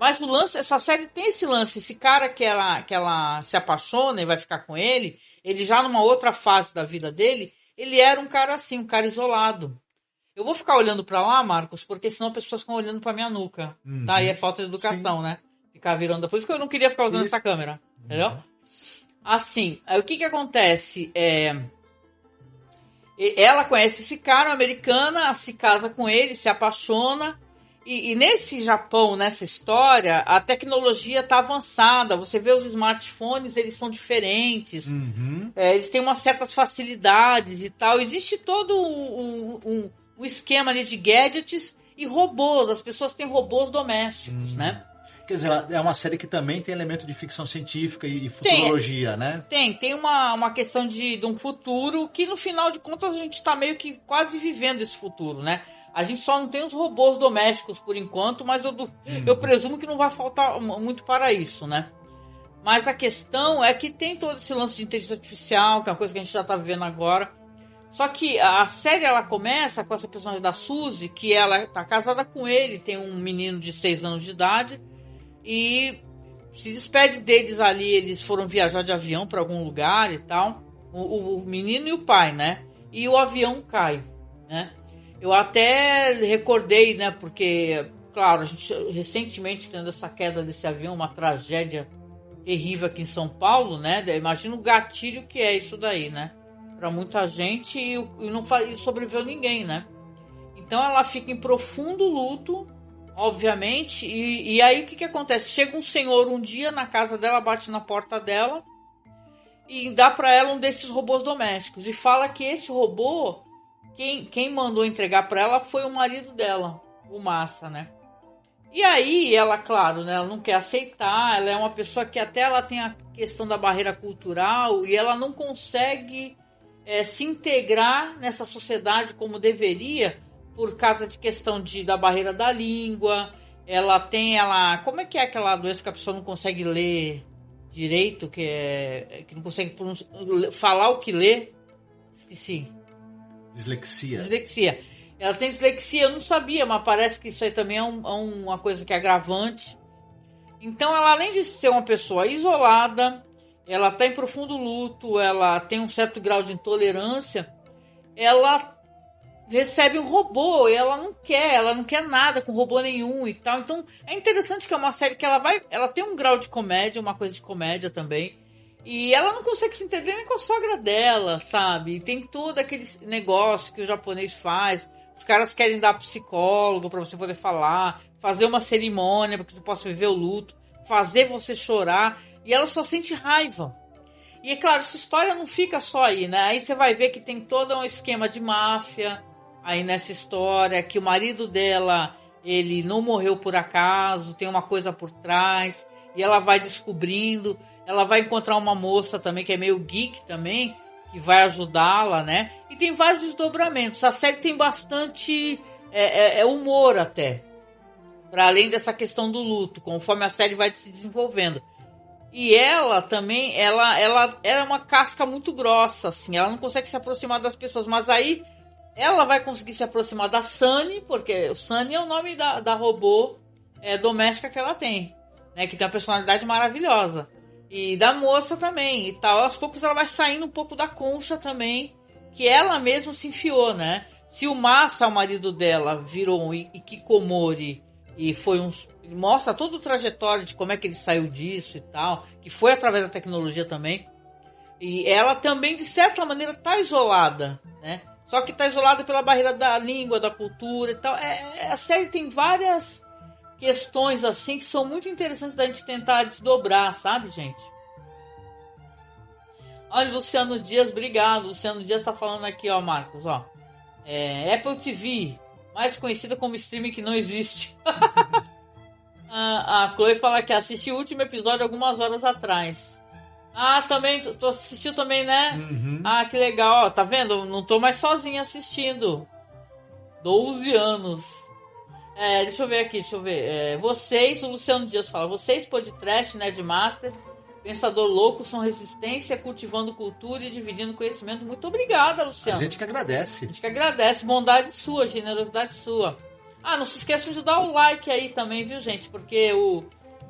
Mas o lance, essa série tem esse lance, esse cara que ela se apaixona e vai ficar com ele já numa outra fase da vida dele, ele era um cara assim, um cara isolado. Eu vou ficar olhando pra lá, Marcos, porque senão as pessoas ficam olhando pra minha nuca. Tá? E é falta de educação, né? Ficar virando. Por isso que eu não queria ficar usando essa câmera. Entendeu? Assim, aí o que acontece? Ela conhece esse cara, uma americana, se casa com ele, se apaixona. E nesse Japão, nessa história, a tecnologia está avançada. Você vê os smartphones, eles são diferentes. Eles têm umas certas facilidades e tal. Existe todo um esquema ali de gadgets e robôs. As pessoas têm robôs domésticos, né? Quer dizer, é uma série que também tem elemento de ficção científica e futurologia, né? Tem uma questão de um futuro que, no final de contas, a gente está meio que quase vivendo esse futuro, né? A gente só não tem os robôs domésticos por enquanto, mas eu presumo que não vai faltar muito para isso, né? Mas a questão é que tem todo esse lance de inteligência artificial, que é uma coisa que a gente já está vivendo agora. Só que a série, ela começa com essa personagem da Suzy, que ela está casada com ele, tem um menino de 6 anos de idade, e se despede deles ali, eles foram viajar de avião para algum lugar e tal. O menino e o pai, né? E o avião cai, né? Eu até recordei, né? Porque, claro, a gente recentemente tendo essa queda desse avião, uma tragédia terrível aqui em São Paulo, né? Imagina o gatilho que é isso daí, né? Para muita gente e não sobreviveu ninguém, né? Então ela fica em profundo luto, obviamente, e aí o que acontece? Chega um senhor um dia na casa dela, bate na porta dela e dá para ela um desses robôs domésticos e fala que esse robô, quem mandou entregar para ela foi o marido dela, o Masa, né? E aí ela, claro, né, ela não quer aceitar, ela é uma pessoa que até ela tem a questão da barreira cultural e ela não consegue se integrar nessa sociedade como deveria por causa de questão da barreira da língua. Como é que é aquela doença que a pessoa não consegue ler direito, que não consegue falar o que lê? Esqueci. Dislexia. Ela tem dislexia, eu não sabia, mas parece que isso aí também é uma coisa que é agravante. Então, ela, além de ser uma pessoa isolada, ela está em profundo luto, ela tem um certo grau de intolerância, ela recebe um robô e ela não quer nada com robô nenhum e tal. Então, é interessante que é uma série que ela tem um grau de comédia, uma coisa de comédia também. E ela não consegue se entender nem com a sogra dela, sabe? E tem todo aquele negócio que o japonês faz. Os caras querem dar psicólogo pra você poder falar, fazer uma cerimônia pra que tu possa viver o luto, fazer você chorar. E ela só sente raiva. E é claro, essa história não fica só aí, né? Aí você vai ver que tem todo um esquema de máfia aí nessa história, que o marido dela, ele não morreu por acaso, tem uma coisa por trás. E ela vai descobrindo, ela vai encontrar uma moça também, que é meio geek também, que vai ajudá-la, né? E tem vários desdobramentos. A série tem bastante humor até. Para além dessa questão do luto, conforme a série vai se desenvolvendo. E ela também, ela é uma casca muito grossa, assim. Ela não consegue se aproximar das pessoas. Mas aí, ela vai conseguir se aproximar da Sunny, porque o Sunny é o nome da robô doméstica que ela tem, né? Que tem uma personalidade maravilhosa. E da moça também e tal. Aos poucos ela vai saindo um pouco da concha também, que ela mesma se enfiou, né? Se o Masa, o marido dela, virou um hikikomori e foi ele mostra toda a trajetória de como é que ele saiu disso e tal, que foi através da tecnologia também. E ela também, de certa maneira, tá isolada, né? Só que tá isolada pela barreira da língua, da cultura e tal. A série tem várias questões assim que são muito interessantes da gente tentar desdobrar, sabe, gente? Olha, Luciano Dias, obrigado. Luciano Dias tá falando aqui, ó, Marcos, ó. Apple TV, mais conhecida como streaming que não existe. A Chloe fala que assistiu o último episódio algumas horas atrás. Também, tu assistiu também, né? Uhum. Que legal, ó, tá vendo? Não tô mais sozinha assistindo. 12 anos. Deixa eu ver aqui. Vocês, o Luciano Dias fala, vocês, podcast, Nerdmaster, Pensador Louco, são resistência, cultivando cultura e dividindo conhecimento. Muito obrigada, Luciano. A gente que agradece. Bondade sua, generosidade sua. Não se esqueçam de dar o like aí também, viu, gente? Porque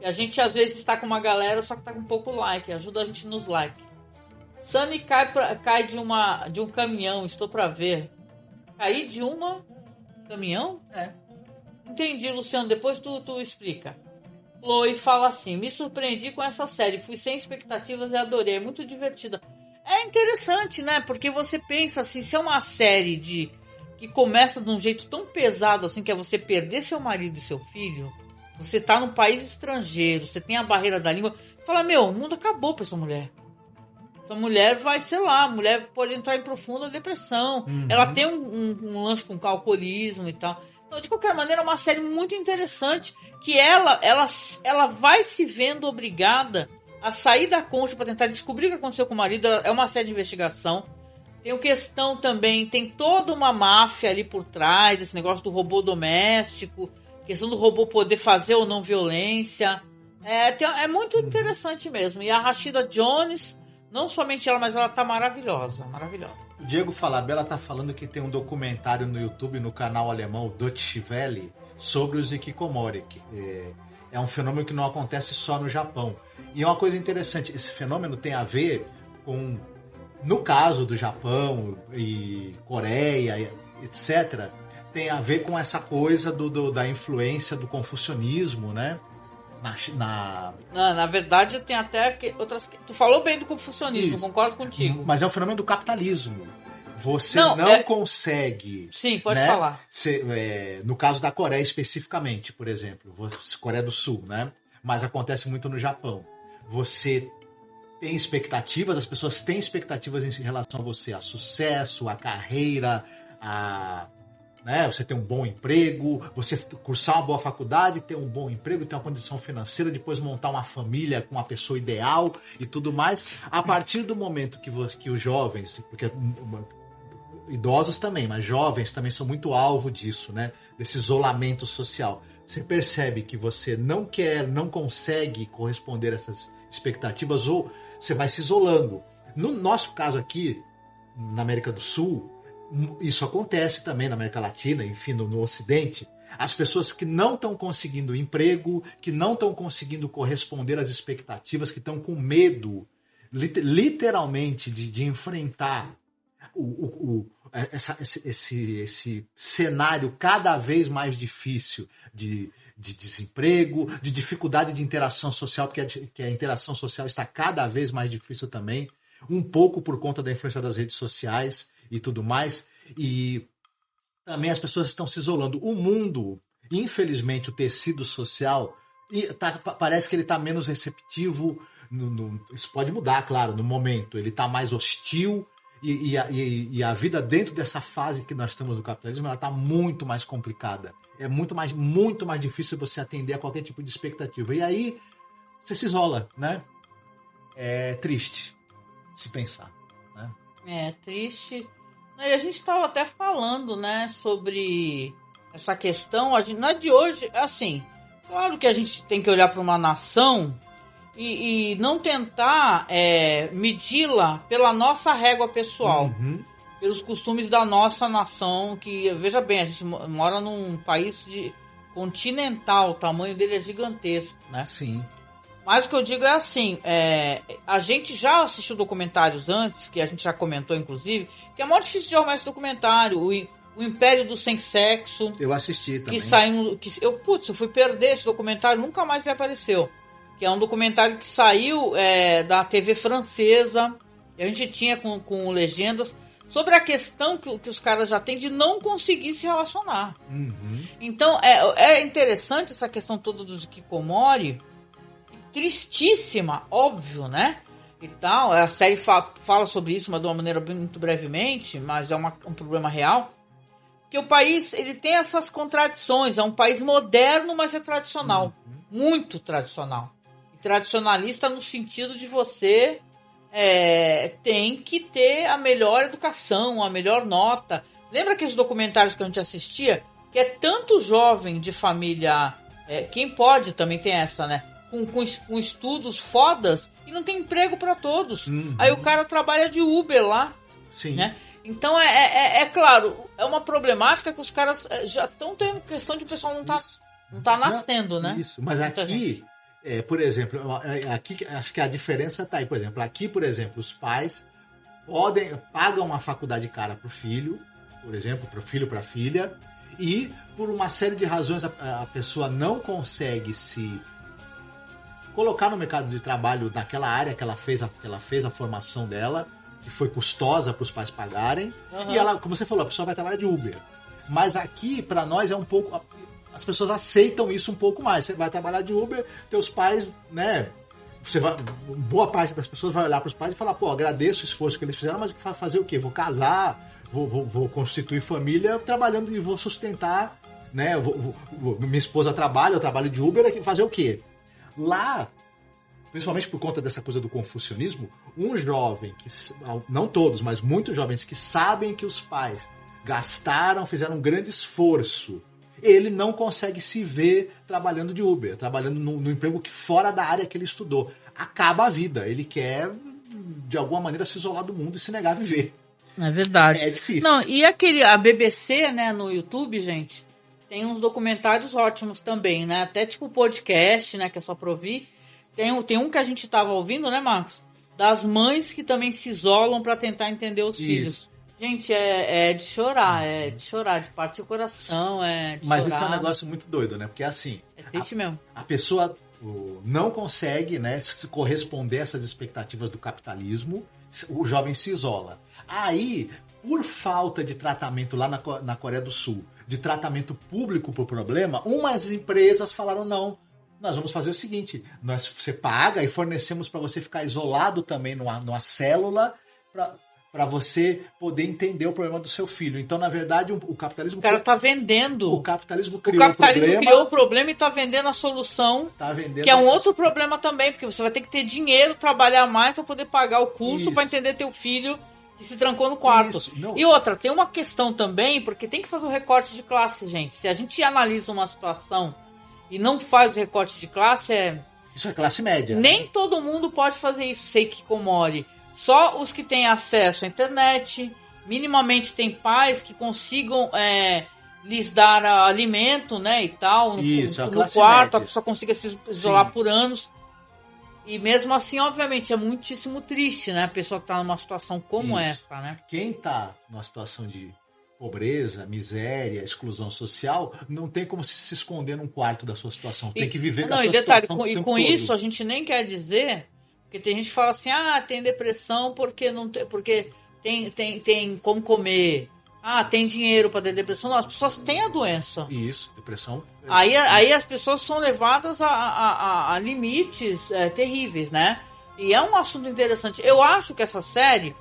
a gente às vezes está com uma galera, só que tá com pouco like. Ajuda a gente nos likes. Sunny cai de um caminhão, estou pra ver. Cair de caminhão? Entendi, Luciano. Depois tu explica. Chloe fala assim, me surpreendi com essa série, fui sem expectativas e adorei, é muito divertida. É interessante, né? Porque você pensa assim, se é uma série que começa de um jeito tão pesado assim, que é você perder seu marido e seu filho, você tá num país estrangeiro, você tem a barreira da língua, fala, o mundo acabou pra essa mulher. Essa mulher vai, sei lá, a mulher pode entrar em profunda depressão, ela tem um lance com alcoolismo e tal. Então, de qualquer maneira, é uma série muito interessante que ela vai se vendo obrigada a sair da concha para tentar descobrir o que aconteceu com o marido. É uma série de investigação. Tem questão também, tem toda uma máfia ali por trás, esse negócio do robô doméstico, questão do robô poder fazer ou não violência. É muito interessante mesmo. E a Rashida Jones, não somente ela, mas ela tá maravilhosa, maravilhosa. O Diego Falabella tá falando que tem um documentário no YouTube, no canal alemão Deutsche Welle, sobre os hikikomori. É um fenômeno que não acontece só no Japão. E é uma coisa interessante, esse fenômeno tem a ver com, no caso do Japão e Coreia, etc., tem a ver com essa coisa da influência do confucionismo, né? Na verdade, tem até outras... Tu falou bem do confucionismo, concordo contigo. Mas é um fenômeno do capitalismo. Você não consegue... Sim, pode falar. No caso da Coreia especificamente, por exemplo, Coreia do Sul, né? Mas acontece muito no Japão. Você tem expectativas, as pessoas têm expectativas em relação a você, a sucesso, a carreira, a né? Você ter um bom emprego, você cursar uma boa faculdade, ter um bom emprego, ter uma condição financeira, depois montar uma família com uma pessoa ideal e tudo mais. A partir do momento que os jovens, porque idosos também, mas jovens também são muito alvo disso, né? Desse isolamento social. Você percebe que você não quer, não consegue corresponder a essas expectativas ou você vai se isolando. No nosso caso aqui, na América do Sul, isso acontece também na América Latina, enfim, no Ocidente. As pessoas que não estão conseguindo emprego, que não estão conseguindo corresponder às expectativas, que estão com medo, literalmente, de enfrentar esse cenário cada vez mais difícil de desemprego, de dificuldade de interação social, porque a interação social está cada vez mais difícil também, um pouco por conta da influência das redes sociais e tudo mais, e também as pessoas estão se isolando. O mundo, infelizmente, o tecido social, parece que ele está menos receptivo, isso pode mudar, claro, no momento, ele está mais hostil, e a vida dentro dessa fase que nós estamos do capitalismo, ela está muito mais complicada. É muito mais difícil você atender a qualquer tipo de expectativa. E aí, você se isola, né? É triste se pensar, né? É triste. E a gente estava até falando, né, sobre essa questão. Não é de hoje, assim, claro que a gente tem que olhar para uma nação e não tentar medi-la pela nossa régua pessoal, pelos costumes da nossa nação, que, veja bem, a gente mora num país continental, o tamanho dele é gigantesco, né? Sim. Mas o que eu digo é assim, a gente já assistiu documentários antes, que a gente já comentou, inclusive, que é muito difícil de arrumar esse documentário, o Império do Sem Sexo. Eu assisti também. Eu fui perder esse documentário, nunca mais ele apareceu. Que é um documentário que saiu da TV francesa, e a gente tinha com legendas, sobre a questão que os caras já têm de não conseguir se relacionar. Então, é interessante essa questão toda do Hikikomori, tristíssima, óbvio, né? E tal. A série fala sobre isso, mas de uma maneira muito brevemente, mas é um problema real. Que o país, ele tem essas contradições. É um país moderno, mas é tradicional. Muito tradicional. E tradicionalista no sentido de você tem que ter a melhor educação, a melhor nota. Lembra aqueles documentários que a gente assistia? Que é tanto jovem de família... quem pode também tem essa, né? Com estudos fodas e não tem emprego para todos. Aí o cara trabalha de Uber lá. Sim. Né? Então é claro, é uma problemática que os caras já estão tendo questão de o pessoal não tá nascendo, né? Isso, mas aqui, por exemplo, aqui acho que a diferença tá aí. Por exemplo, aqui, os pais pagam uma faculdade cara pro filho, por exemplo, pro filho, pra filha, e por uma série de razões a pessoa não consegue se colocar no mercado de trabalho naquela área que ela fez a formação dela, que foi custosa para os pais pagarem, e ela, como você falou, a pessoa vai trabalhar de Uber. Mas aqui, para nós, é um pouco... As pessoas aceitam isso um pouco mais. Você vai trabalhar de Uber, teus pais, né... boa parte das pessoas vai olhar para os pais e falar, pô, agradeço o esforço que eles fizeram, mas fazer o quê? Vou casar, vou constituir família trabalhando e vou sustentar, né? Minha esposa trabalha, eu trabalho de Uber, fazer o quê? Lá, principalmente por conta dessa coisa do confucionismo, um jovem, não todos, mas muitos jovens que sabem que os pais fizeram um grande esforço, ele não consegue se ver trabalhando de Uber, trabalhando no emprego que fora da área que ele estudou. Acaba a vida, ele quer, de alguma maneira, se isolar do mundo e se negar a viver. É verdade. É difícil. Não, e a BBC, né, no YouTube, gente, tem uns documentários ótimos também, né? Até tipo podcast, né? Que é só pra ouvir. Tem um que a gente tava ouvindo, né, Marcos? Das mães que também se isolam pra tentar entender os filhos. Gente, de chorar, de partir o coração, Mas chorar. isso é um negócio muito doido, né? Porque assim... É triste mesmo. A pessoa não consegue, né, se corresponder a essas expectativas do capitalismo, o jovem se isola. Aí, por falta de tratamento lá na Coreia do Sul, de tratamento público para o problema, umas empresas falaram, não, nós vamos fazer o seguinte, você paga e fornecemos para você ficar isolado também numa célula para você poder entender o problema do seu filho. Então, na verdade, o capitalismo... O cara tá vendendo. O capitalismo criou o problema e tá vendendo a solução, que é um outro problema também, porque você vai ter que ter dinheiro, trabalhar mais para poder pagar o custo para entender teu filho que se trancou no quarto. E outra, tem uma questão também, porque tem que fazer o recorte de classe, gente. Se a gente analisa uma situação e não faz o recorte de classe, isso é classe média. Nem todo mundo pode fazer isso, sei que comore. Só os que têm acesso à internet, minimamente tem pais que consigam lhes dar alimento, né, e tal, no quarto, a pessoa consiga se isolar por anos. E mesmo assim, obviamente, é muitíssimo triste, né, a pessoa que está numa situação como essa, né? Quem está numa situação de pobreza, miséria, exclusão social, não tem como se esconder num quarto da sua situação. Tem que viver com a sua situação. E com isso, a gente nem quer dizer... Porque tem gente que fala assim, tem depressão porque tem como comer. Tem dinheiro para ter depressão. Não, as pessoas têm a doença. Isso, depressão. Aí as pessoas são levadas a limites terríveis, né? E é um assunto interessante. Eu acho que essa série,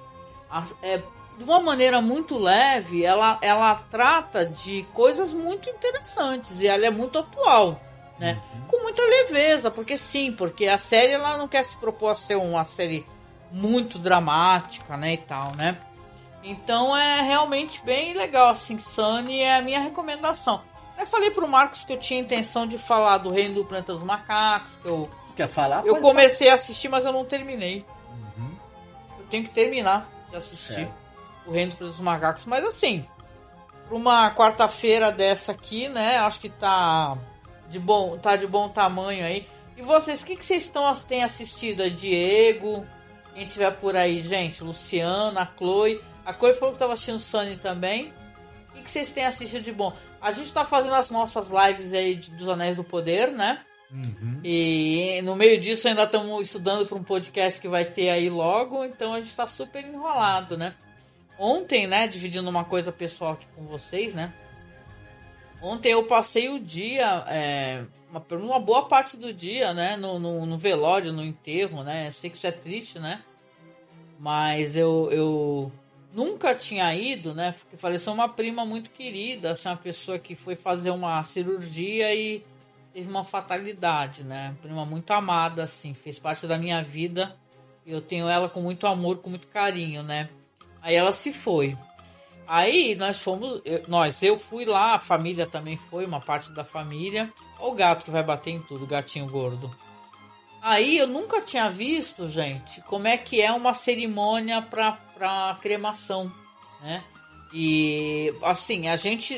de uma maneira muito leve, ela trata de coisas muito interessantes. E ela é muito atual. Né? Com muita leveza, porque a série ela não quer se propor a ser uma série muito dramática, né, e tal, né? Então é realmente bem legal, assim, Sunny é a minha recomendação. Eu falei pro Marcos que eu tinha intenção de falar do Reino do Planeta dos Macacos, que eu... Quer falar? Eu comecei a assistir, mas eu não terminei. Eu tenho que terminar de assistir o Reino do Planeta dos Macacos, mas assim, pra uma quarta-feira dessa aqui, né, acho que tá de bom tamanho aí. E vocês, o que vocês têm assistido? A Diego, quem tiver por aí, gente, Luciana, a Chloe falou que estava assistindo Sunny também. O que vocês têm assistido de bom? A gente está fazendo as nossas lives aí dos Anéis do Poder, né? E no meio disso ainda estamos estudando para um podcast que vai ter aí logo, então a gente está super enrolado, né? Ontem, né, dividindo uma coisa pessoal aqui com vocês, né? Ontem eu passei o dia, uma boa parte do dia, né, no velório, no enterro, né? Eu sei que isso é triste, né? Mas eu nunca tinha ido, né? Porque faleceu uma prima muito querida, assim, uma pessoa que foi fazer uma cirurgia e teve uma fatalidade, né? Prima muito amada, assim, fez parte da minha vida. E eu tenho ela com muito amor, com muito carinho, né? Aí ela se foi. Aí eu fui lá, a família também foi, uma parte da família. Olha o gato que vai bater em tudo, gatinho gordo. Aí eu nunca tinha visto, gente, como é que é uma cerimônia pra cremação, né? E assim,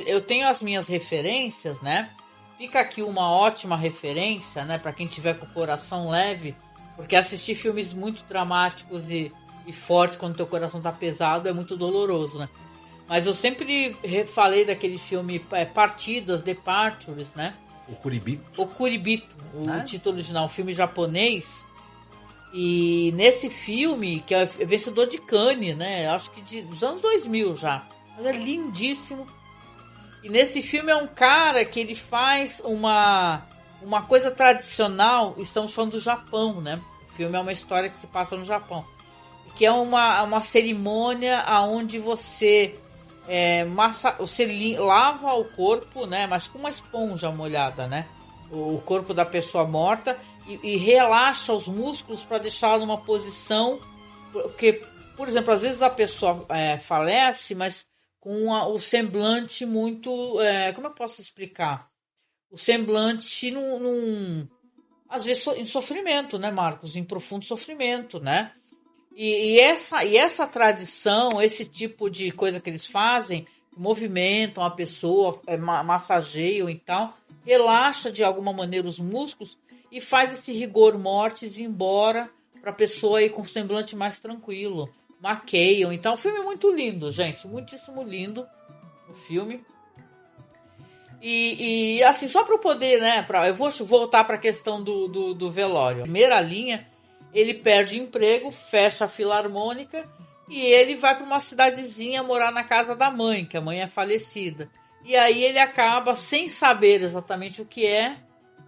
eu tenho as minhas referências, né? Fica aqui uma ótima referência, né, pra quem tiver com o coração leve, porque assistir filmes muito dramáticos e fortes quando teu coração tá pesado é muito doloroso, né? Mas eu sempre falei daquele filme Partidas, Departures, né? O Kuribito, o título original, um filme japonês. E nesse filme, que é vencedor de Cannes, né? Acho que dos anos 2000 já. Mas é lindíssimo. E nesse filme é um cara que ele faz uma coisa tradicional. Estamos falando do Japão, né? O filme é uma história que se passa no Japão. Que é uma cerimônia onde você lava o corpo, né? Mas com uma esponja molhada, né? O corpo da pessoa morta e relaxa os músculos para deixá-la numa posição. Porque, por exemplo, às vezes a pessoa falece, mas com o semblante muito... como eu posso explicar? O semblante às vezes em sofrimento, né, Marcos? Em profundo sofrimento, né? E essa tradição, esse tipo de coisa que eles fazem, movimentam a pessoa, massageiam e tal, relaxa de alguma maneira os músculos e faz esse rigor mortis ir embora para a pessoa ir com o semblante mais tranquilo. Maqueiam. Então, o filme é muito lindo, gente. Muitíssimo lindo o filme. E assim, só para eu poder, né? Eu vou voltar para a questão do velório. Primeira linha, ele perde emprego, fecha a filarmônica e ele vai para uma cidadezinha morar na casa da mãe, que a mãe é falecida. E aí ele acaba, sem saber exatamente o que é,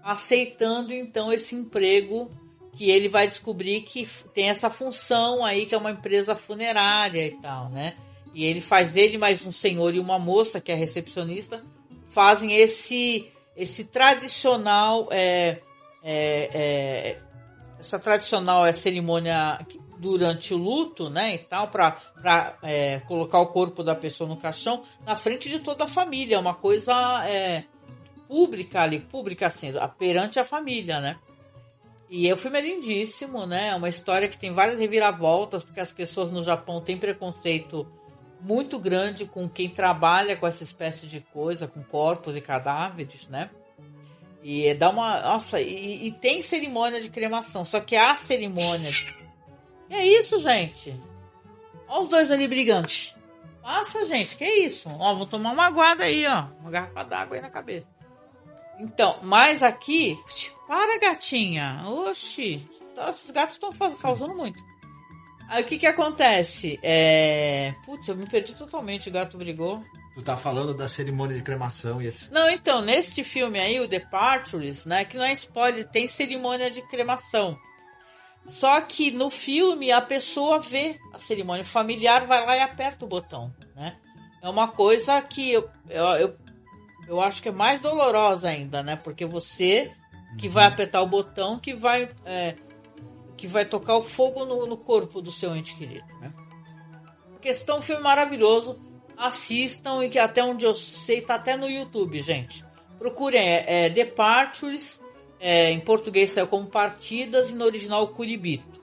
aceitando então esse emprego que ele vai descobrir que tem essa função aí, que é uma empresa funerária e tal, né? E ele faz mais um senhor e uma moça, que é recepcionista, fazem esse tradicional, essa tradicional cerimônia durante o luto, né, e tal, para colocar o corpo da pessoa no caixão na frente de toda a família, uma coisa pública assim, perante a família, né? E o filme é lindíssimo, né? É uma história que tem várias reviravoltas, porque as pessoas no Japão têm preconceito muito grande com quem trabalha com essa espécie de coisa, com corpos e cadáveres, né? E dá uma... Nossa, e tem cerimônia de cremação, só que a cerimônia... E é isso, gente. Olha os dois ali brigando. Passa, gente, que isso? Ó, vou tomar uma aguada aí, ó. Uma garrafa d'água aí na cabeça. Então, mas aqui... Para, gatinha. Oxi. Esses gatos estão causando muito. Aí o que acontece? Putz, eu me perdi totalmente. O gato brigou. Tu tá falando da cerimônia de cremação e etc. Não, então, neste filme aí, o Departures, né? Que não é spoiler, tem cerimônia de cremação. Só que no filme a pessoa vê a cerimônia. O familiar vai lá e aperta o botão, né? É uma coisa que eu acho que é mais dolorosa ainda, né? Porque você que vai apertar o botão que vai tocar o fogo no corpo do seu ente querido, né? Questão, filme maravilhoso. Assistam, e que até onde eu sei tá até no YouTube, gente. Procurem, Departures, em português saiu como Partidas e no original Curibito.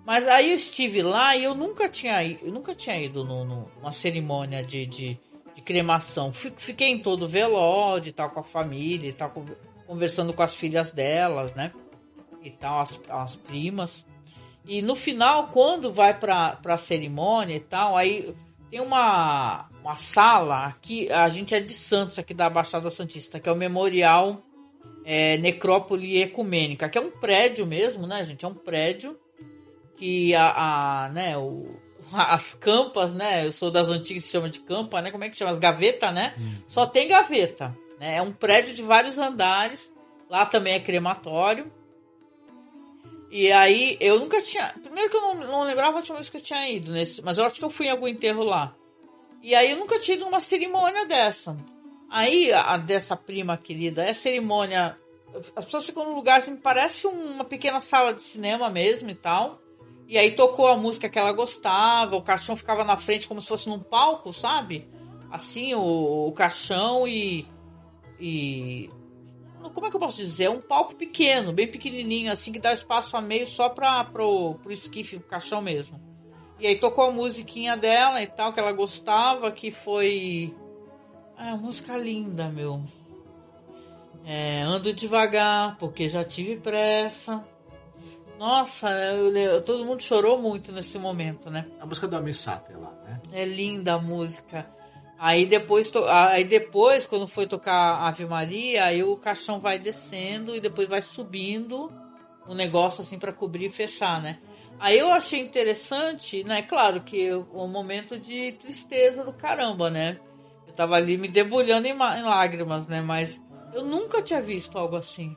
Mas aí eu estive lá e eu nunca tinha ido numa cerimônia de cremação. Fiquei em todo o velório e tal, com a família e tal, conversando com as filhas delas, né? E tal, as primas. E no final, quando vai pra cerimônia e tal, aí tem uma sala aqui, a gente é de Santos, aqui da Baixada Santista, que é o Memorial Necrópole Ecumênica, que é um prédio mesmo, né, gente? É um prédio que as campas, né? Eu sou das antigas, se chama de campa, né? Como é que chama? As gavetas, né? Só tem gaveta, né? É um prédio de vários andares. Lá também é crematório. E aí, eu nunca tinha... Primeiro que eu não lembrava a última vez que eu tinha ido nesse... Mas eu acho que eu fui em algum enterro lá. E aí, eu nunca tinha ido numa cerimônia dessa. Aí, a dessa prima querida, é cerimônia... As pessoas ficam num lugar assim, parece uma pequena sala de cinema mesmo e tal. E aí, tocou a música que ela gostava. O caixão ficava na frente como se fosse num palco, sabe? Assim, o caixão e... Como é que eu posso dizer? É um palco pequeno, bem pequenininho, assim, que dá espaço a meio só pro esquife, pro caixão mesmo. E aí tocou a musiquinha dela e tal, que ela gostava, que foi... música linda, meu. Ando devagar, porque já tive pressa. Nossa, todo mundo chorou muito nesse momento, né? A música do Amir Sater lá, né? É linda a música. Aí depois, quando foi tocar Ave Maria, aí o caixão vai descendo e depois vai subindo um negócio assim para cobrir e fechar, né? Aí eu achei interessante, né? Claro que um momento de tristeza do caramba, né? Eu tava ali me debulhando em lágrimas, né? Mas eu nunca tinha visto algo assim.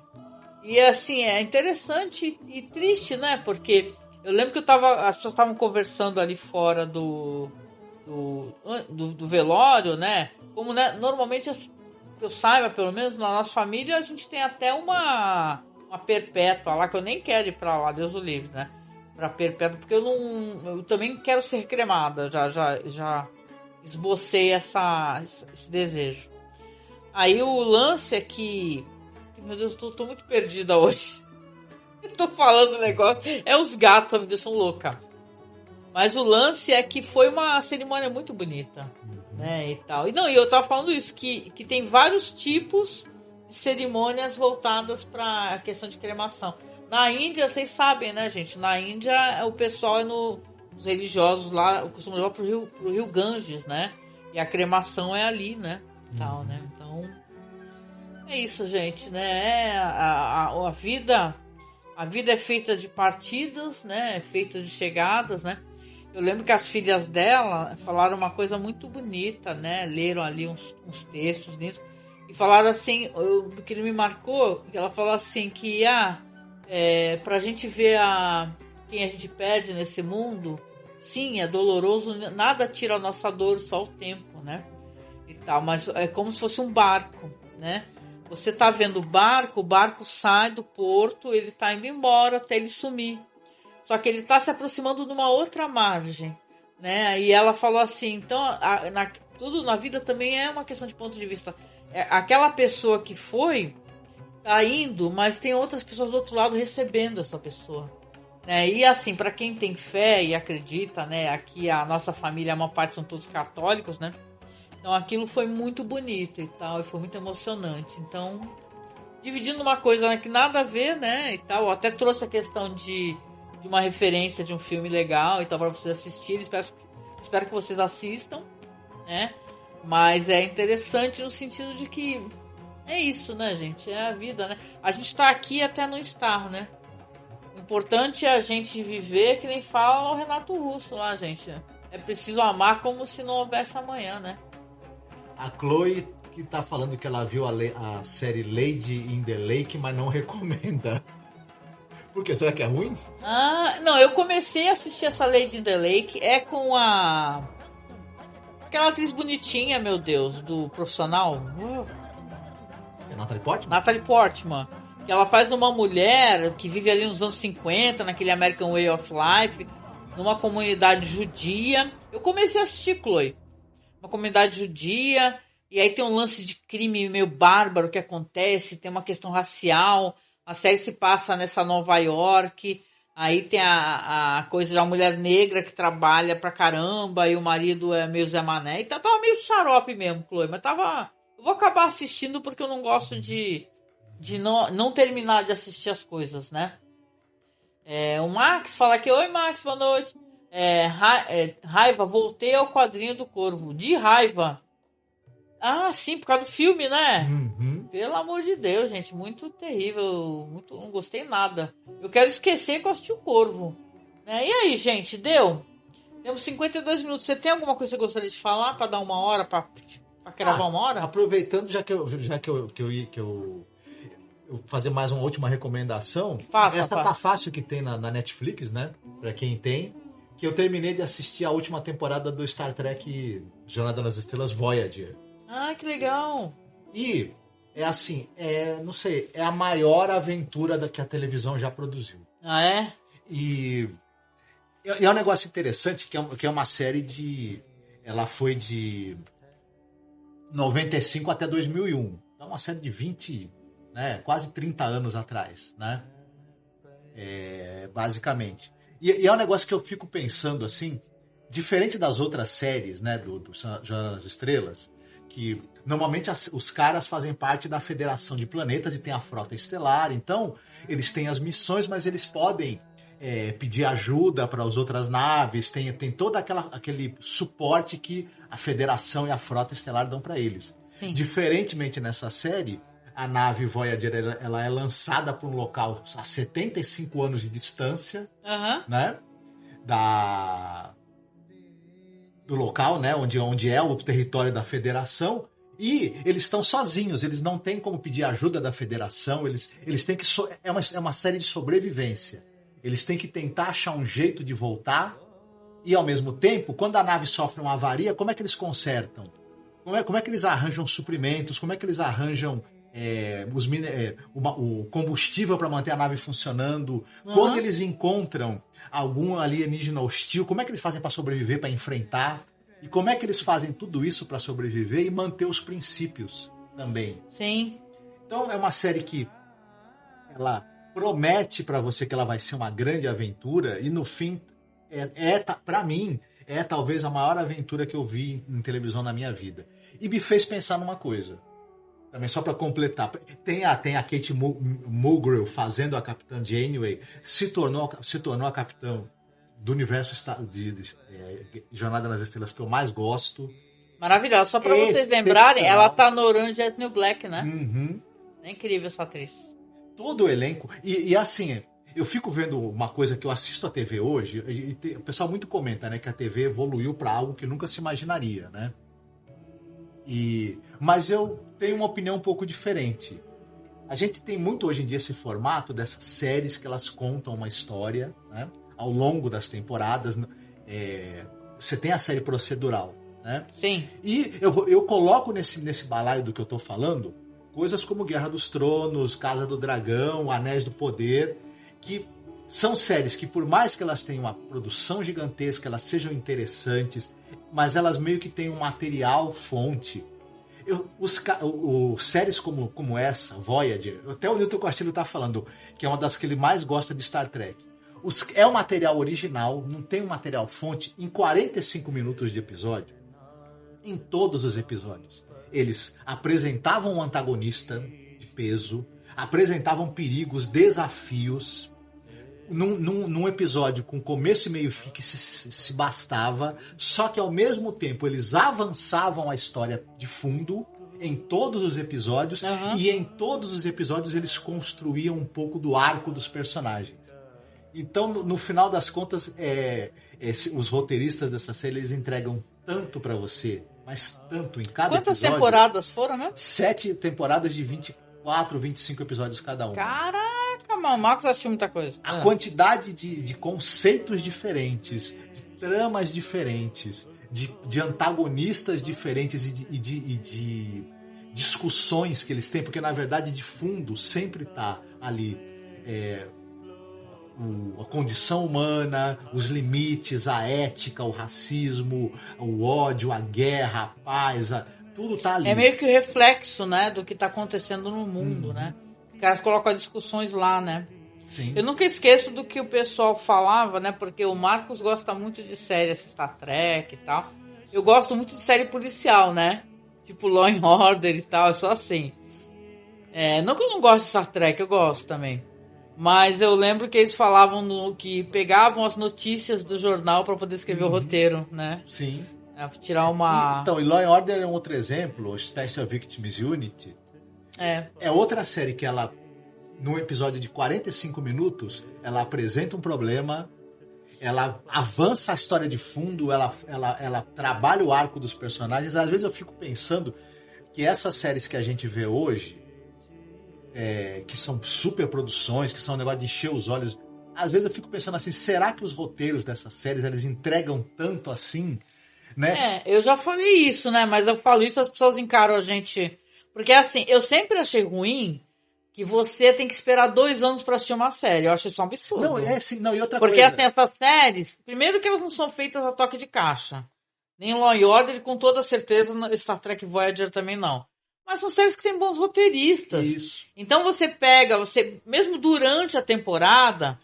E assim, é interessante e triste, né? Porque eu lembro que as pessoas estavam conversando ali fora do velório, né? Como, né, normalmente, que eu saiba, pelo menos na nossa família, a gente tem até uma perpétua lá, que eu nem quero ir pra lá, Deus o livre, né? Pra perpétua, porque eu também quero ser cremada, já esbocei esse desejo. Aí o lance é que meu Deus, eu tô muito perdida hoje. Eu tô falando negócio, os gatos me deixam louca. Mas o lance é que foi uma cerimônia muito bonita, né, e tal. E eu tava falando isso, que tem vários tipos de cerimônias voltadas para a questão de cremação. Na Índia, vocês sabem, né, gente? Na Índia, o pessoal, os religiosos lá, costumam levar pro rio Ganges, né? E a cremação é ali, né? Tal, né? Então, é isso, gente, né? A vida é feita de partidas, né? É feita de chegadas, né? Eu lembro que as filhas dela falaram uma coisa muito bonita, né? Leram ali uns textos nisso. E falaram assim, o que me marcou, que ela falou assim, que pra gente ver quem a gente perde nesse mundo, sim, é doloroso, nada tira a nossa dor, só o tempo, né? E tal, mas é como se fosse um barco, né? Você tá vendo o barco sai do porto, ele tá indo embora até ele sumir. Só que ele tá se aproximando de uma outra margem, né? E ela falou assim, então, tudo na vida também é uma questão de ponto de vista. Aquela pessoa que foi, tá indo, mas tem outras pessoas do outro lado recebendo essa pessoa. Né? E assim, para quem tem fé e acredita, né? Aqui a nossa família, uma parte são todos católicos, né? Então aquilo foi muito bonito e tal, e foi muito emocionante. Então, dividindo uma coisa que nada a ver, né? E tal, eu até trouxe a questão de uma referência de um filme legal e tal para vocês assistirem. Espero que vocês assistam, né? Mas é interessante no sentido de que é isso, né, gente? É a vida, né? A gente tá aqui até não estar, né? O importante é a gente viver, que nem fala o Renato Russo lá, gente. É preciso amar como se não houvesse amanhã, né? A Chloe que tá falando que ela viu a série Lady in the Lake, mas não recomenda. Por quê? Será que é ruim? Não, eu comecei a assistir essa Lady in the Lake, é com aquela atriz bonitinha, meu Deus, do Profissional. É Natalie Portman? Natalie Portman. Que ela faz uma mulher que vive ali nos anos 50, naquele American Way of Life, numa comunidade judia. Eu comecei a assistir, Chloe. Uma comunidade judia, e aí tem um lance de crime meio bárbaro que acontece, tem uma questão racial. A série se passa nessa Nova York, aí tem a coisa de uma mulher negra que trabalha pra caramba, e o marido é meio Zé Mané. Então tava meio xarope mesmo, Chloe, mas tava... Eu vou acabar assistindo porque eu não gosto de não terminar de assistir as coisas, né? O Max fala aqui, oi Max, boa noite. Raiva, voltei ao quadrinho do Corvo. De raiva. Sim, por causa do filme, né? Uhum. Pelo amor de Deus, gente, muito terrível, não gostei nada. Eu quero esquecer que eu assisti o Corvo. Né? E aí, gente, deu? Temos 52 minutos. Você tem alguma coisa que você gostaria de falar para dar uma hora, para gravar uma hora? Aproveitando, já que eu fazer mais uma última recomendação. Essa tá fácil que tem na Netflix, né? Pra quem tem. Que eu terminei de assistir a última temporada do Star Trek Jornada nas Estrelas Voyager. Que legal! E é assim, não sei, é a maior aventura que a televisão já produziu. É? E é um negócio interessante que é uma série ela foi de 95 até 2001. Então é uma série de 20, né, quase 30 anos atrás, né? Basicamente. E é um negócio que eu fico pensando assim, diferente das outras séries, né, do Jornada nas Estrelas, que normalmente os caras fazem parte da Federação de Planetas e tem a Frota Estelar, então eles têm as missões, mas eles podem pedir ajuda para as outras naves, tem todo aquele suporte que a Federação e a Frota Estelar dão para eles. Sim. Diferentemente nessa série, a nave Voyager ela é lançada para um local a 75 anos de distância, né? Do local, né? Onde é o território da Federação. E eles estão sozinhos, eles não têm como pedir ajuda da Federação, eles têm que... É uma série de sobrevivência. Eles têm que tentar achar um jeito de voltar e, ao mesmo tempo, quando a nave sofre uma avaria, como é que eles consertam? Como é que eles arranjam suprimentos? Como é que eles arranjam o combustível para manter a nave funcionando? Quando eles encontram algum alienígena hostil, como é que eles fazem para sobreviver, para enfrentar? E como é que eles fazem tudo isso para sobreviver e manter os princípios também? Sim. Então é uma série que ela promete para você que ela vai ser uma grande aventura e no fim, para mim, é talvez a maior aventura que eu vi em televisão na minha vida. E me fez pensar numa coisa. Também só para completar, tem a Kate Mulgrew fazendo a Capitã Janeway, se tornou a capitã do universo de Jornada nas Estrelas que eu mais gosto. Maravilhosa, só para vocês lembrarem, ela tá no Orange is the New Black, né? Uhum. É incrível essa atriz. Todo o elenco, e assim, eu fico vendo uma coisa que eu assisto a TV hoje, e o pessoal muito comenta, né, que a TV evoluiu para algo que nunca se imaginaria, né? Mas eu tenho uma opinião um pouco diferente. A gente tem muito hoje em dia esse formato dessas séries que elas contam uma história, né? Ao longo das temporadas. Você tem a série procedural, né? Sim. E eu coloco nesse balaio do que eu tô falando coisas como Guerra dos Tronos, Casa do Dragão, Anéis do Poder, que são séries que, por mais que elas tenham uma produção gigantesca, elas sejam interessantes, mas elas meio que têm um material fonte. Séries como essa, Voyager, até o Newton Castilho tá falando, que é uma das que ele mais gosta de Star Trek. É o material original, não tem um material fonte, em 45 minutos de episódio, em todos os episódios. Eles apresentavam um antagonista de peso, apresentavam perigos, desafios, num episódio com começo e meio fim que se bastava, só que ao mesmo tempo eles avançavam a história de fundo em todos os episódios, e em todos os episódios eles construíam um pouco do arco dos personagens. Então, no final das contas, os roteiristas dessa série, eles entregam tanto pra você, mas tanto em cada Quantas episódio. Quantas temporadas foram, né? 7 temporadas de 24, 25 episódios cada uma. Caraca, mano, o Marcos assistiu muita coisa. A quantidade de conceitos diferentes, de tramas diferentes, de antagonistas diferentes e de discussões que eles têm, porque na verdade de fundo sempre tá ali a condição humana, os limites, a ética, o racismo, o ódio, a guerra, a paz, tudo tá ali. É meio que o reflexo, né, do que tá acontecendo no mundo, né? Os caras colocam as discussões lá, né? Sim. Eu nunca esqueço do que o pessoal falava, né? Porque o Marcos gosta muito de séries Star Trek e tal. Eu gosto muito de série policial, né? Tipo Law and Order e tal, é só assim. Não que eu não gosto de Star Trek, eu gosto também. Mas eu lembro que eles falavam que pegavam as notícias do jornal para poder escrever o roteiro, né? Sim. Tirar uma... Então, e Law and Order é um outro exemplo, o Special Victims Unit. É outra série que ela, num episódio de 45 minutos, ela apresenta um problema, ela avança a história de fundo, ela trabalha o arco dos personagens. Às vezes eu fico pensando que essas séries que a gente vê hoje, que são super produções, que são um negócio de encher os olhos, às vezes eu fico pensando assim, será que os roteiros dessas séries, eles entregam tanto assim, né? Eu já falei isso, né? Mas eu falo isso, as pessoas encaram a gente... Porque assim, eu sempre achei ruim que você tem que esperar 2 anos pra assistir uma série. Eu acho isso um absurdo. Não, e outra Porque coisa... assim, essas séries, primeiro que elas não são feitas a toque de caixa. Nem Law and Order, com toda certeza, Star Trek Voyager também não. Mas são séries que têm bons roteiristas. Isso. Então você pega, mesmo durante a temporada,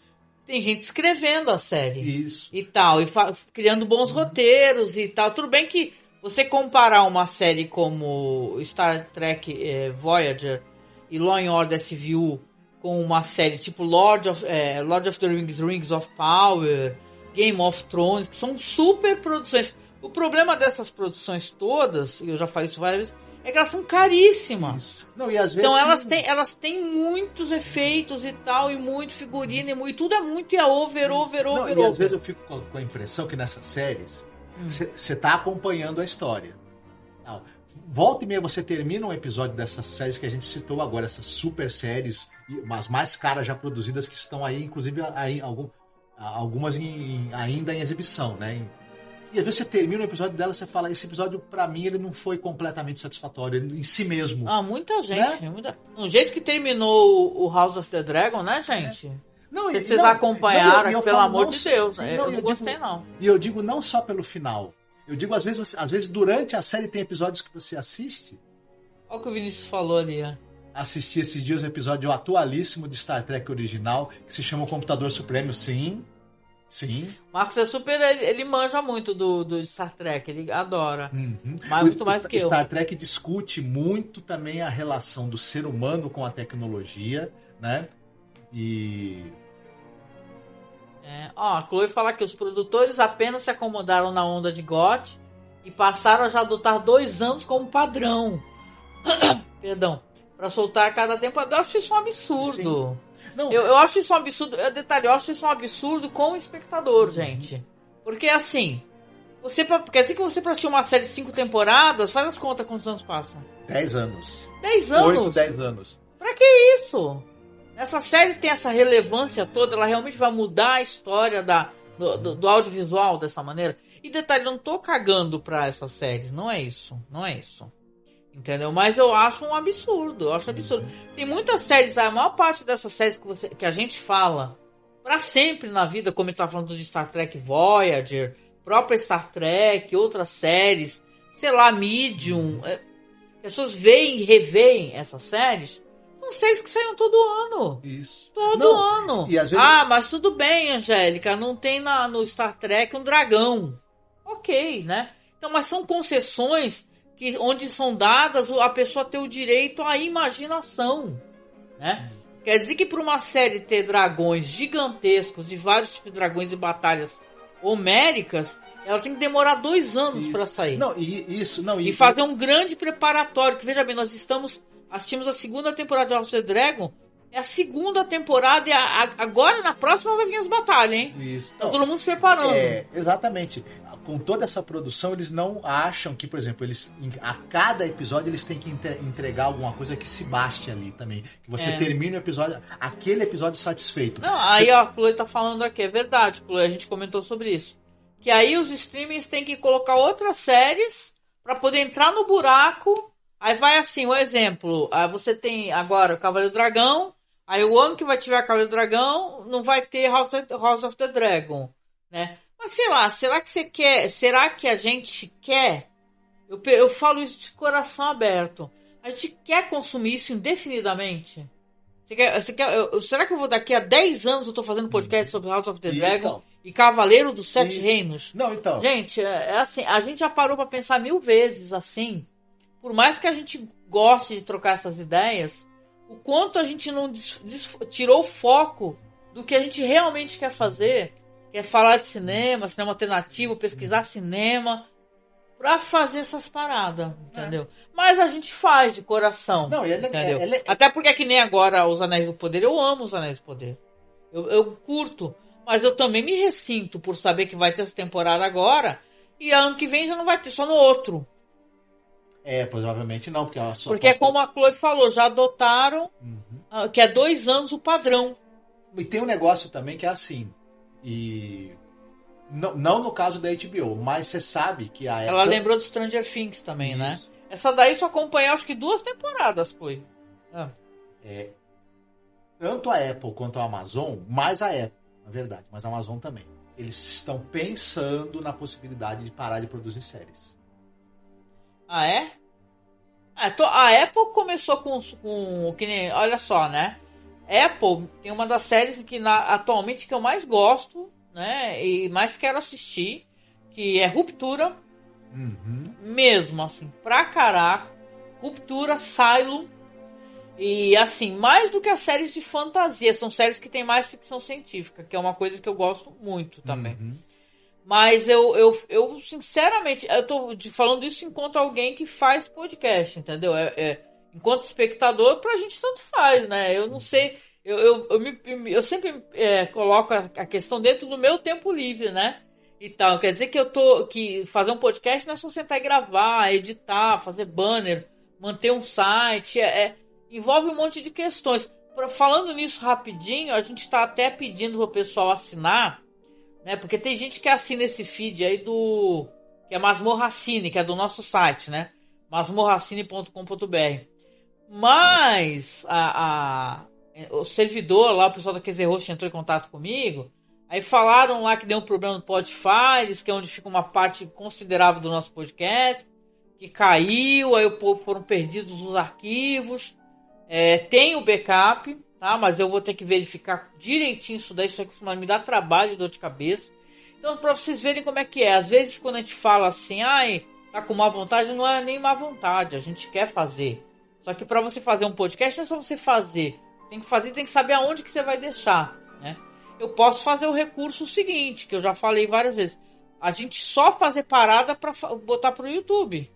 tem gente escrevendo a série. Isso. E tal, e criando bons roteiros e tal. Tudo bem que você comparar uma série como Star Trek Voyager e Law and Order SVU com uma série tipo Lord of the Rings, Rings of Power, Game of Thrones, que são super produções. O problema dessas produções todas, e eu já falei isso várias vezes, é que elas são caríssimas. Não, e às vezes... Então elas têm muitos efeitos e tal, e muito figurino, e tudo é muito, e é over. E às vezes eu fico com a impressão que nessas séries, você tá acompanhando a história. Volta e meia você termina um episódio dessas séries que a gente citou agora, essas super séries, as mais caras já produzidas, que estão aí, inclusive algumas ainda em exibição, né? E às vezes você termina o episódio dela e você fala, esse episódio pra mim ele não foi completamente satisfatório em si mesmo. Muita gente. Né? No jeito que terminou o House of the Dragon, né, gente? Vocês acompanharam, pelo amor de Deus. Eu não gostei, não. E eu digo não só pelo final. Eu digo, às vezes durante a série tem episódios que você assiste. Olha o que o Vinícius falou ali, ó. Assisti esses dias um episódio atualíssimo de Star Trek original, que se chama O Computador Supremo, sim. Marcos é super... Ele manja muito do Star Trek, ele adora. Mas muito mais do que eu. Star Trek discute muito também a relação do ser humano com a tecnologia, né? A Chloe fala que os produtores apenas se acomodaram na onda de GOT e passaram a já adotar 2 anos como padrão. Perdão. Pra soltar cada temporada. Eu acho isso um absurdo. Não. Eu acho isso um absurdo. Eu acho isso um absurdo com o espectador, gente. Porque assim, quer dizer que você pra assistir uma série de 5 temporadas, faz as contas quantos anos passam. 10 anos. 10 anos? 8, 10 anos. Pra que isso? Essa série tem essa relevância toda, ela realmente vai mudar a história do audiovisual dessa maneira. E detalhe, eu não tô cagando pra essas séries, não é isso. Entendeu? Mas eu acho um absurdo, Tem muitas séries, a maior parte dessas séries que a gente fala pra sempre na vida, como eu tava falando de Star Trek Voyager, própria Star Trek, outras séries, sei lá, Medium, pessoas veem e reveem essas séries, são séries que saem todo ano. Isso. Todo ano. E às vezes... mas tudo bem, Angélica, não tem no Star Trek um dragão. Ok, né? Então, mas são concessões onde são dadas a pessoa ter o direito à imaginação, né? Quer dizer que para uma série ter dragões gigantescos e vários tipos de dragões e batalhas homéricas, ela tem que demorar 2 anos para sair. E fazer um grande preparatório. Que veja bem, nós assistimos a segunda temporada de House of the Dragon. É a segunda temporada e agora na próxima vai vir as batalhas, hein? Isso. Tá todo mundo se preparando. Exatamente. Com toda essa produção, eles não acham que, por exemplo, a cada episódio eles têm que entregar alguma coisa que se baste ali também. Que você termine o episódio, aquele episódio satisfeito. Não, aí ó, a Chloe tá falando aqui, é verdade, Chloe, a gente comentou sobre isso. Que aí os streamings têm que colocar outras séries pra poder entrar no buraco. Aí vai assim, um exemplo, aí você tem agora o Cavaleiro do Dragão, aí o ano que vai tiver o Cavaleiro do Dragão não vai ter House of the Dragon, né? Mas sei lá, será que você quer? Será que a gente quer? Eu falo isso de coração aberto. A gente quer consumir isso indefinidamente? Será que eu vou daqui a 10 anos eu tô fazendo podcast sobre House of the Dragon e Cavaleiro dos Sete Reinos? Não, então. Gente, é assim, a gente já parou pra pensar 1000 vezes assim. Por mais que a gente goste de trocar essas ideias, o quanto a gente não tirou o foco do que a gente realmente quer fazer. Quer falar de cinema alternativo, pesquisar cinema, pra fazer essas paradas, entendeu? Mas a gente faz de coração, entendeu? Até porque é que nem agora Os Anéis do Poder, eu amo Os Anéis do Poder. Eu curto, mas eu também me ressinto por saber que vai ter essa temporada agora, e ano que vem já não vai ter, só no outro. Provavelmente não, porque é como a Chloe falou, já adotaram que é 2 anos o padrão. E tem um negócio também que é assim... E não no caso da HBO, mas você sabe que a Apple... Ela lembrou do Stranger Things também, né? Essa daí só acompanhou acho que 2 temporadas, foi. Tanto a Apple quanto a Amazon, mais a Apple, na verdade, mas a Amazon também. Eles estão pensando na possibilidade de parar de produzir séries. Ah, é? A Apple começou com que nem, olha só, né? Apple tem uma das séries que atualmente que eu mais gosto, né? E mais quero assistir, que é Ruptura. Mesmo, assim, pra caraca. Ruptura, Silo. E, assim, mais do que as séries de fantasia. São séries que tem mais ficção científica, que é uma coisa que eu gosto muito também. Mas eu sinceramente, eu tô falando isso enquanto alguém que faz podcast, entendeu? Enquanto espectador, pra gente tanto faz, né? Eu não sei, eu sempre coloco a questão dentro do meu tempo livre, né? E tal, quer dizer que fazer um podcast não é só sentar e gravar, editar, fazer banner, manter um site, envolve um monte de questões. Falando nisso rapidinho, a gente tá até pedindo pro pessoal assinar, né? Porque tem gente que assina esse feed aí que é Masmorra Cine, que é do nosso site, né? masmorracine.com.br. Mas o servidor lá, o pessoal da QZ Host entrou em contato comigo, aí falaram lá que deu um problema no Spotify, que é onde fica uma parte considerável do nosso podcast, que caiu, aí o povo foram perdidos os arquivos. Tem o backup, tá? Mas eu vou ter que verificar direitinho isso daí, isso aqui me dá trabalho e dor de cabeça. Então, pra vocês verem como é que é. Às vezes, quando a gente fala assim, tá com má vontade, não é nem má vontade, a gente quer fazer. Só que pra você fazer um podcast, não é só você fazer. Tem que fazer, tem que saber aonde que você vai deixar, né? Eu posso fazer o recurso seguinte, que eu já falei várias vezes. A gente só fazer parada pra botar pro YouTube.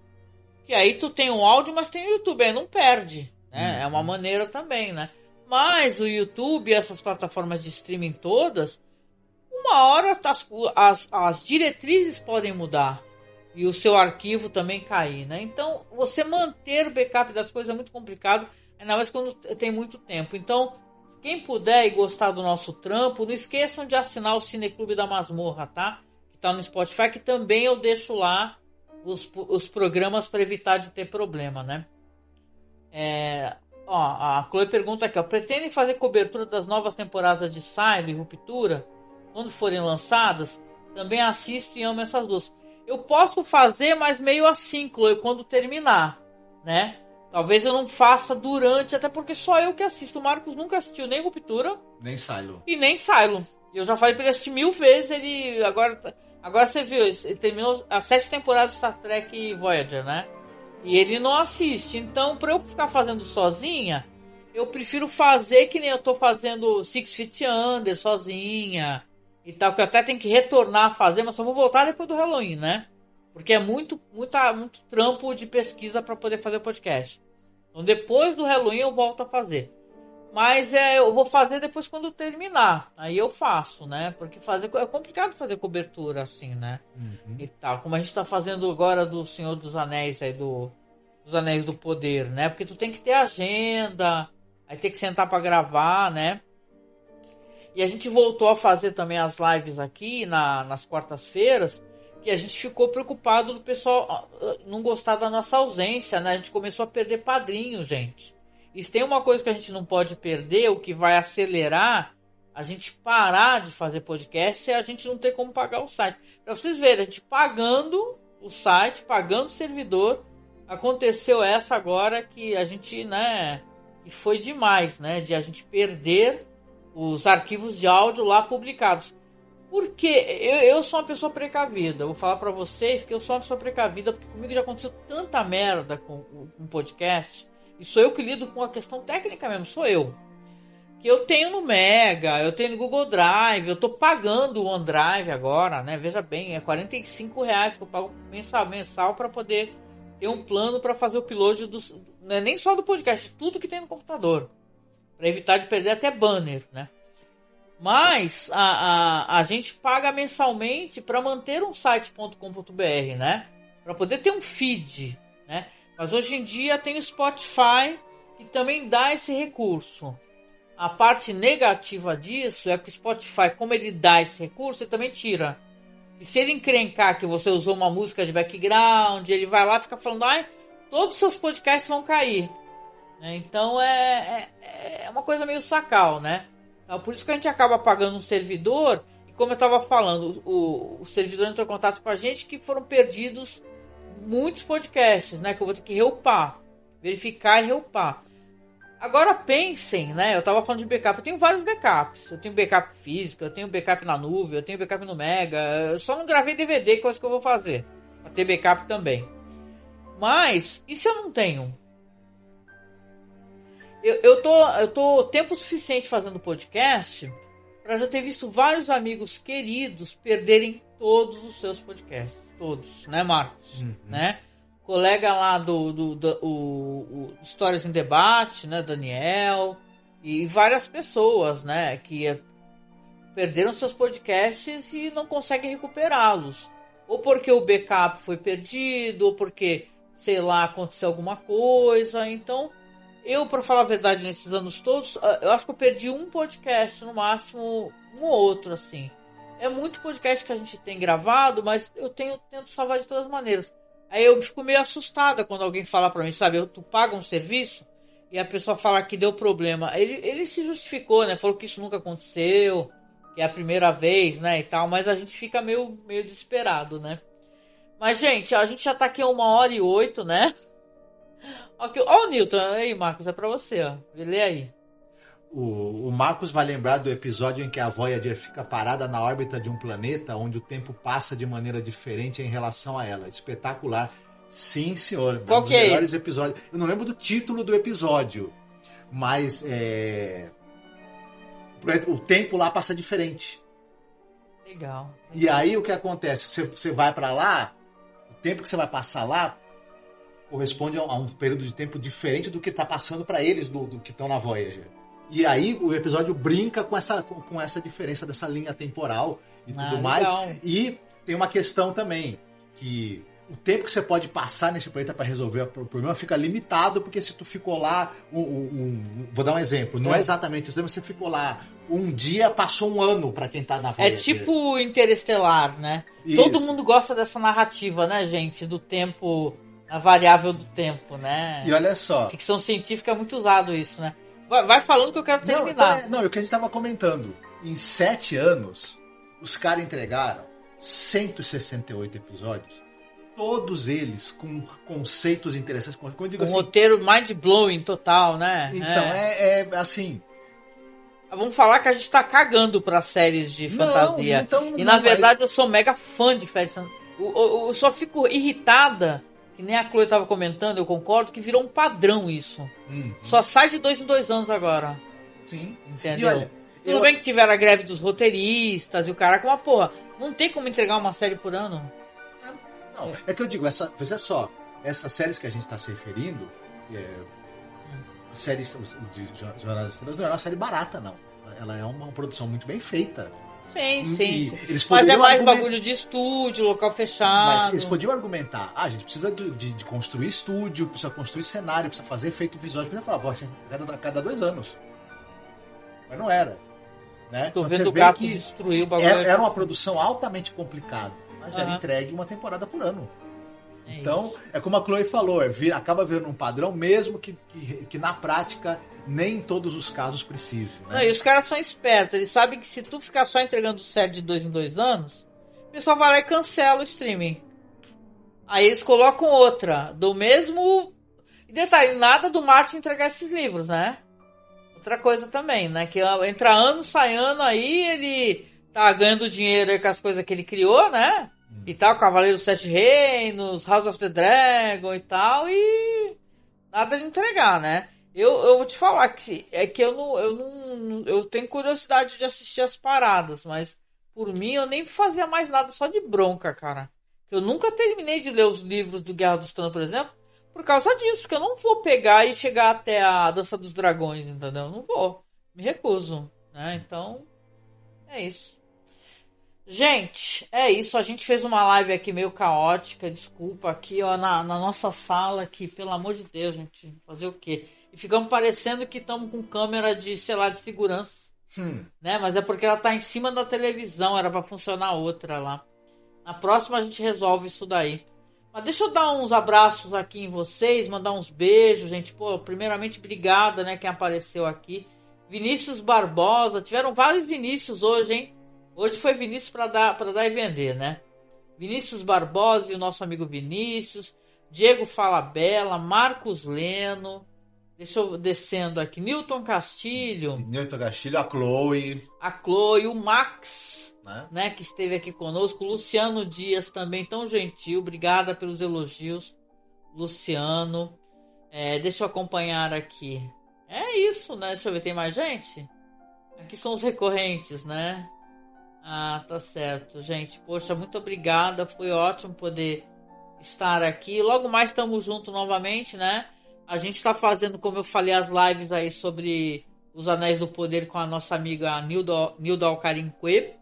Que aí tu tem um áudio, mas tem o YouTube, aí não perde, né? É uma maneira também, né? Mas o YouTube, essas plataformas de streaming todas, uma hora as diretrizes podem mudar. E o seu arquivo também cair, né? Então, você manter o backup das coisas é muito complicado, Ainda mais quando tem muito tempo. Então, quem puder e gostar do nosso trampo, não esqueçam de assinar o Cineclube da Masmorra, tá? Que tá no Spotify, que também eu deixo lá os programas para evitar de ter problema, né? A Chloe pergunta aqui, pretendem fazer cobertura das novas temporadas de Silo e Ruptura quando forem lançadas? Também assisto e amo essas duas. Eu posso fazer, mas meio assim, Chloe, quando terminar, né? Talvez eu não faça durante, até porque só eu que assisto. O Marcos nunca assistiu nem Ruptura, nem Silo. E nem Silo. Eu já falei pra ele assistir 1000 vezes. Ele agora você viu, ele terminou as 7 temporadas de Star Trek Voyager, né? E ele não assiste. Então, pra eu ficar fazendo sozinha, eu prefiro fazer que nem eu tô fazendo Six Feet Under sozinha e tal, que eu até tenho que retornar a fazer, mas só vou voltar depois do Halloween, né? Porque é muito trampo de pesquisa para poder fazer o podcast. Então depois do Halloween eu volto a fazer. Mas eu vou fazer depois quando terminar. Aí eu faço, né? Porque é complicado fazer cobertura assim, né? Uhum. E tal. Como a gente tá fazendo agora do Senhor dos Anéis, aí dos Anéis do Poder, né? Porque tu tem que ter agenda, aí tem que sentar para gravar, né? E a gente voltou a fazer também as lives aqui nas quartas-feiras, que a gente ficou preocupado do pessoal não gostar da nossa ausência, né? A gente começou a perder padrinho, gente. E se tem uma coisa que a gente não pode perder, o que vai acelerar a gente parar de fazer podcast, é a gente não ter como pagar o site. Pra vocês verem, a gente pagando o site, pagando o servidor, aconteceu essa agora que a gente, né, que foi demais, né? De a gente perder os arquivos de áudio lá publicados. Porque eu sou uma pessoa precavida. Eu vou falar pra vocês que eu sou uma pessoa precavida, porque comigo já aconteceu tanta merda com podcast. E sou eu que lido com a questão técnica mesmo, sou eu. Que eu tenho no Mega, eu tenho no Google Drive, eu tô pagando o OneDrive agora, né? Veja bem, é R$45 que eu pago mensal para poder ter um plano para fazer o upload não é nem só do podcast, tudo que tem no computador. Para evitar de perder até banner, né? Mas a gente paga mensalmente para manter um site.com.br, né? Para poder ter um feed, né? Mas hoje em dia tem o Spotify que também dá esse recurso. A parte negativa disso é que o Spotify, como ele dá esse recurso, ele também tira. E se ele encrencar que você usou uma música de background, ele vai lá e fica falando, todos os seus podcasts vão cair. Então é uma coisa meio sacal, né? Então, por isso que a gente acaba pagando um servidor. E como eu estava falando, o servidor entrou em contato com a gente que foram perdidos muitos podcasts, né? Que eu vou ter que reupar, verificar e reupar. Agora pensem, né? Eu estava falando de backup. Eu tenho vários backups. Eu tenho backup físico, eu tenho backup na nuvem, eu tenho backup no Mega. Eu só não gravei DVD, coisa que eu vou fazer. Para ter backup também. Mas, e se eu não tenho? Eu tô tempo suficiente fazendo podcast para já ter visto vários amigos queridos perderem todos os seus podcasts. Todos, né, Marcos? Uhum. Né? Colega lá do Histórias em Debate, né, Daniel, e várias pessoas, né, que perderam seus podcasts e não conseguem recuperá-los. Ou porque o backup foi perdido, ou porque, sei lá, aconteceu alguma coisa. Então, eu, para falar a verdade, nesses anos todos, eu acho que eu perdi um podcast, no máximo um ou outro, assim. É muito podcast que a gente tem gravado, mas eu tento salvar de todas as maneiras. Aí eu fico meio assustada quando alguém fala pra mim, sabe, tu paga um serviço e a pessoa fala que deu problema. Ele se justificou, né, falou que isso nunca aconteceu, que é a primeira vez, né, e tal, mas a gente fica meio desesperado, né. Mas, gente, a gente já tá aqui 1h08, né. Ó o Newton, aí, Marcos, é pra você, ó. Lê aí. O Marcos vai lembrar do episódio em que a Voyager fica parada na órbita de um planeta onde o tempo passa de maneira diferente em relação a ela. Espetacular. Sim, senhor. Qual que é? Um dos melhores episódios. Eu não lembro do título do episódio, mas o tempo lá passa diferente. Legal. E aí o que acontece? Você vai pra lá, o tempo que você vai passar lá corresponde a um período de tempo diferente do que está passando para eles do que estão na Voyager. E aí o episódio brinca com essa diferença dessa linha temporal e tudo mais. Legal. E tem uma questão também, que o tempo que você pode passar nesse planeta para resolver o problema fica limitado, porque se tu ficou lá, vou dar um exemplo, não é exatamente isso, mas você ficou lá um dia, passou um ano para quem tá na Voyager. É tipo Interestelar, né? Isso. Todo mundo gosta dessa narrativa, né, gente? Do tempo, a variável do tempo, né? E olha só... Ficção científica é muito usado isso, né? Vai falando que eu quero terminar. Não, o que a gente tava comentando, em 7 anos, os caras entregaram 168 episódios, todos eles com conceitos interessantes, como eu digo assim... roteiro mind-blowing total, né? Então, é assim... Vamos falar que a gente tá cagando pra séries de fantasia. E na verdade eu sou mega fã de fantasia. Eu só fico irritada, que nem a Chloe tava comentando, eu concordo, que virou um padrão isso. Só sai de 2 em 2 anos agora. Sim. Entendeu? E olha, Tudo bem que tiveram a greve dos roteiristas e o caraca, mas porra, não tem como entregar uma série por ano. Não, é que eu digo, veja só, essas séries que a gente está se referindo, séries de Jornada das Estrelas, não é uma série barata, não. Ela é uma produção muito bem feita. Sim. Mas é mais bagulho de estúdio, local fechado. Mas eles podiam argumentar, a gente precisa de construir estúdio, precisa construir cenário, precisa fazer efeito visual, precisa falar, vai ser cada 2 anos. Mas não era. Né? Tô vendo o gato destruir o bagulho. Era uma produção altamente complicada, mas era entregue uma temporada por ano. Então, é como a Chloe falou, acaba virando um padrão, mesmo que na prática nem em todos os casos precise. Né? Não, e os caras são espertos, eles sabem que se tu ficar só entregando série de 2 em 2 anos, o pessoal vai lá e cancela o streaming. Aí eles colocam outra, do mesmo... E detalhe, nada do Martin entregar esses livros, né? Outra coisa também, né? Que entra ano, sai ano, aí ele tá ganhando dinheiro aí com as coisas que ele criou, né? E tal, Cavaleiro dos 7 Reinos, House of the Dragon e tal, e nada de entregar, né? Eu vou te falar que eu tenho curiosidade de assistir as paradas, mas por mim eu nem fazia mais nada, só de bronca, cara. Eu nunca terminei de ler os livros do Guerra dos Tronos, por exemplo, por causa disso, porque eu não vou pegar e chegar até a Dança dos Dragões, entendeu? Não vou, me recuso, né? Então, é isso. Gente, é isso. A gente fez uma live aqui meio caótica, desculpa, aqui ó, na nossa sala aqui, pelo amor de Deus, gente, fazer o quê? E ficamos parecendo que estamos com câmera de, sei lá, de segurança, né? Mas é porque ela tá em cima da televisão, era pra funcionar outra lá. Na próxima a gente resolve isso daí. Mas deixa eu dar uns abraços aqui em vocês, mandar uns beijos, gente. Pô, primeiramente, obrigada, né, quem apareceu aqui. Vinícius Barbosa, tiveram vários Vinícius hoje, hein? Hoje foi Vinícius para dar e vender, né? Vinícius Barbosa e o nosso amigo Vinícius, Diego Falabella, Marcos Leno, deixa eu descendo aqui, Newton Castilho, a Chloe, o Max, né, que esteve aqui conosco, Luciano Dias também, tão gentil, obrigada pelos elogios, Luciano, deixa eu acompanhar aqui, é isso, né, deixa eu ver, tem mais gente? Aqui são os recorrentes, né? Ah, tá certo, gente. Poxa, muito obrigada. Foi ótimo poder estar aqui. Logo mais estamos juntos novamente, né? A gente tá fazendo, como eu falei, as lives aí sobre os Anéis do Poder com a nossa amiga Nilda Alcarinque.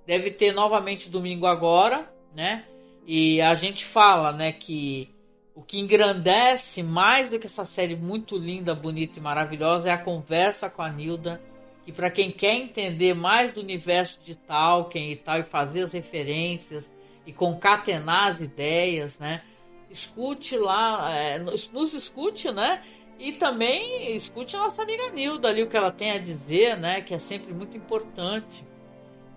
Deve ter novamente domingo agora, né? E a gente fala, né, que o que engrandece mais do que essa série muito linda, bonita e maravilhosa é a conversa com a Nilda. Que para quem quer entender mais do universo de Tolkien e tal, e fazer as referências e concatenar as ideias, né? Escute lá, nos escute, né? E também escute a nossa amiga Nilda ali, o que ela tem a dizer, né? Que é sempre muito importante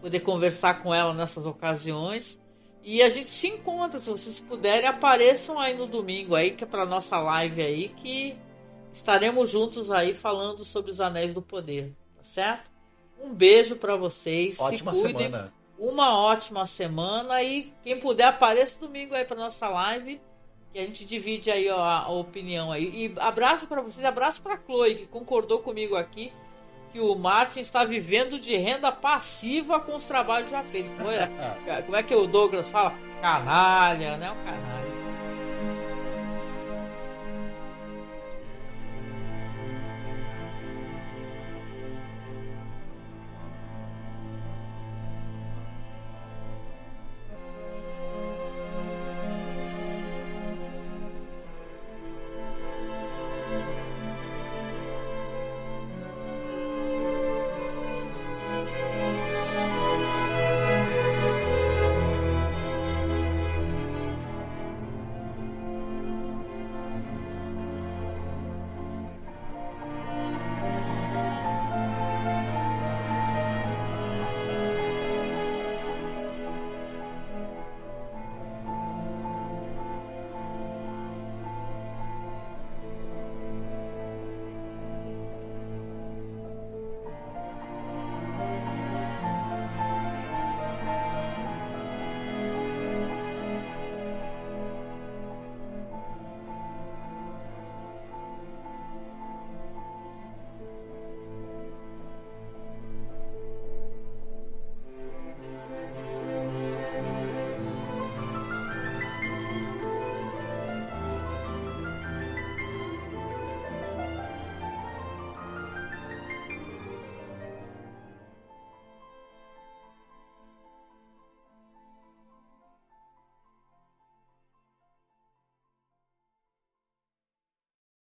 poder conversar com ela nessas ocasiões. E a gente se encontra, se vocês puderem, apareçam aí no domingo aí, que é para nossa live aí, que estaremos juntos aí falando sobre os Anéis do Poder. Certo? Um beijo pra vocês. Ótima se cuidem. semana. Uma ótima semana. E quem puder, apareça domingo aí pra nossa live. Que a gente divide aí a opinião aí. E abraço pra vocês, abraço pra Chloe, que concordou comigo aqui que o Martin está vivendo de renda passiva com os trabalhos que já fez. Como é que o Douglas fala? Canalha, né? O canalha.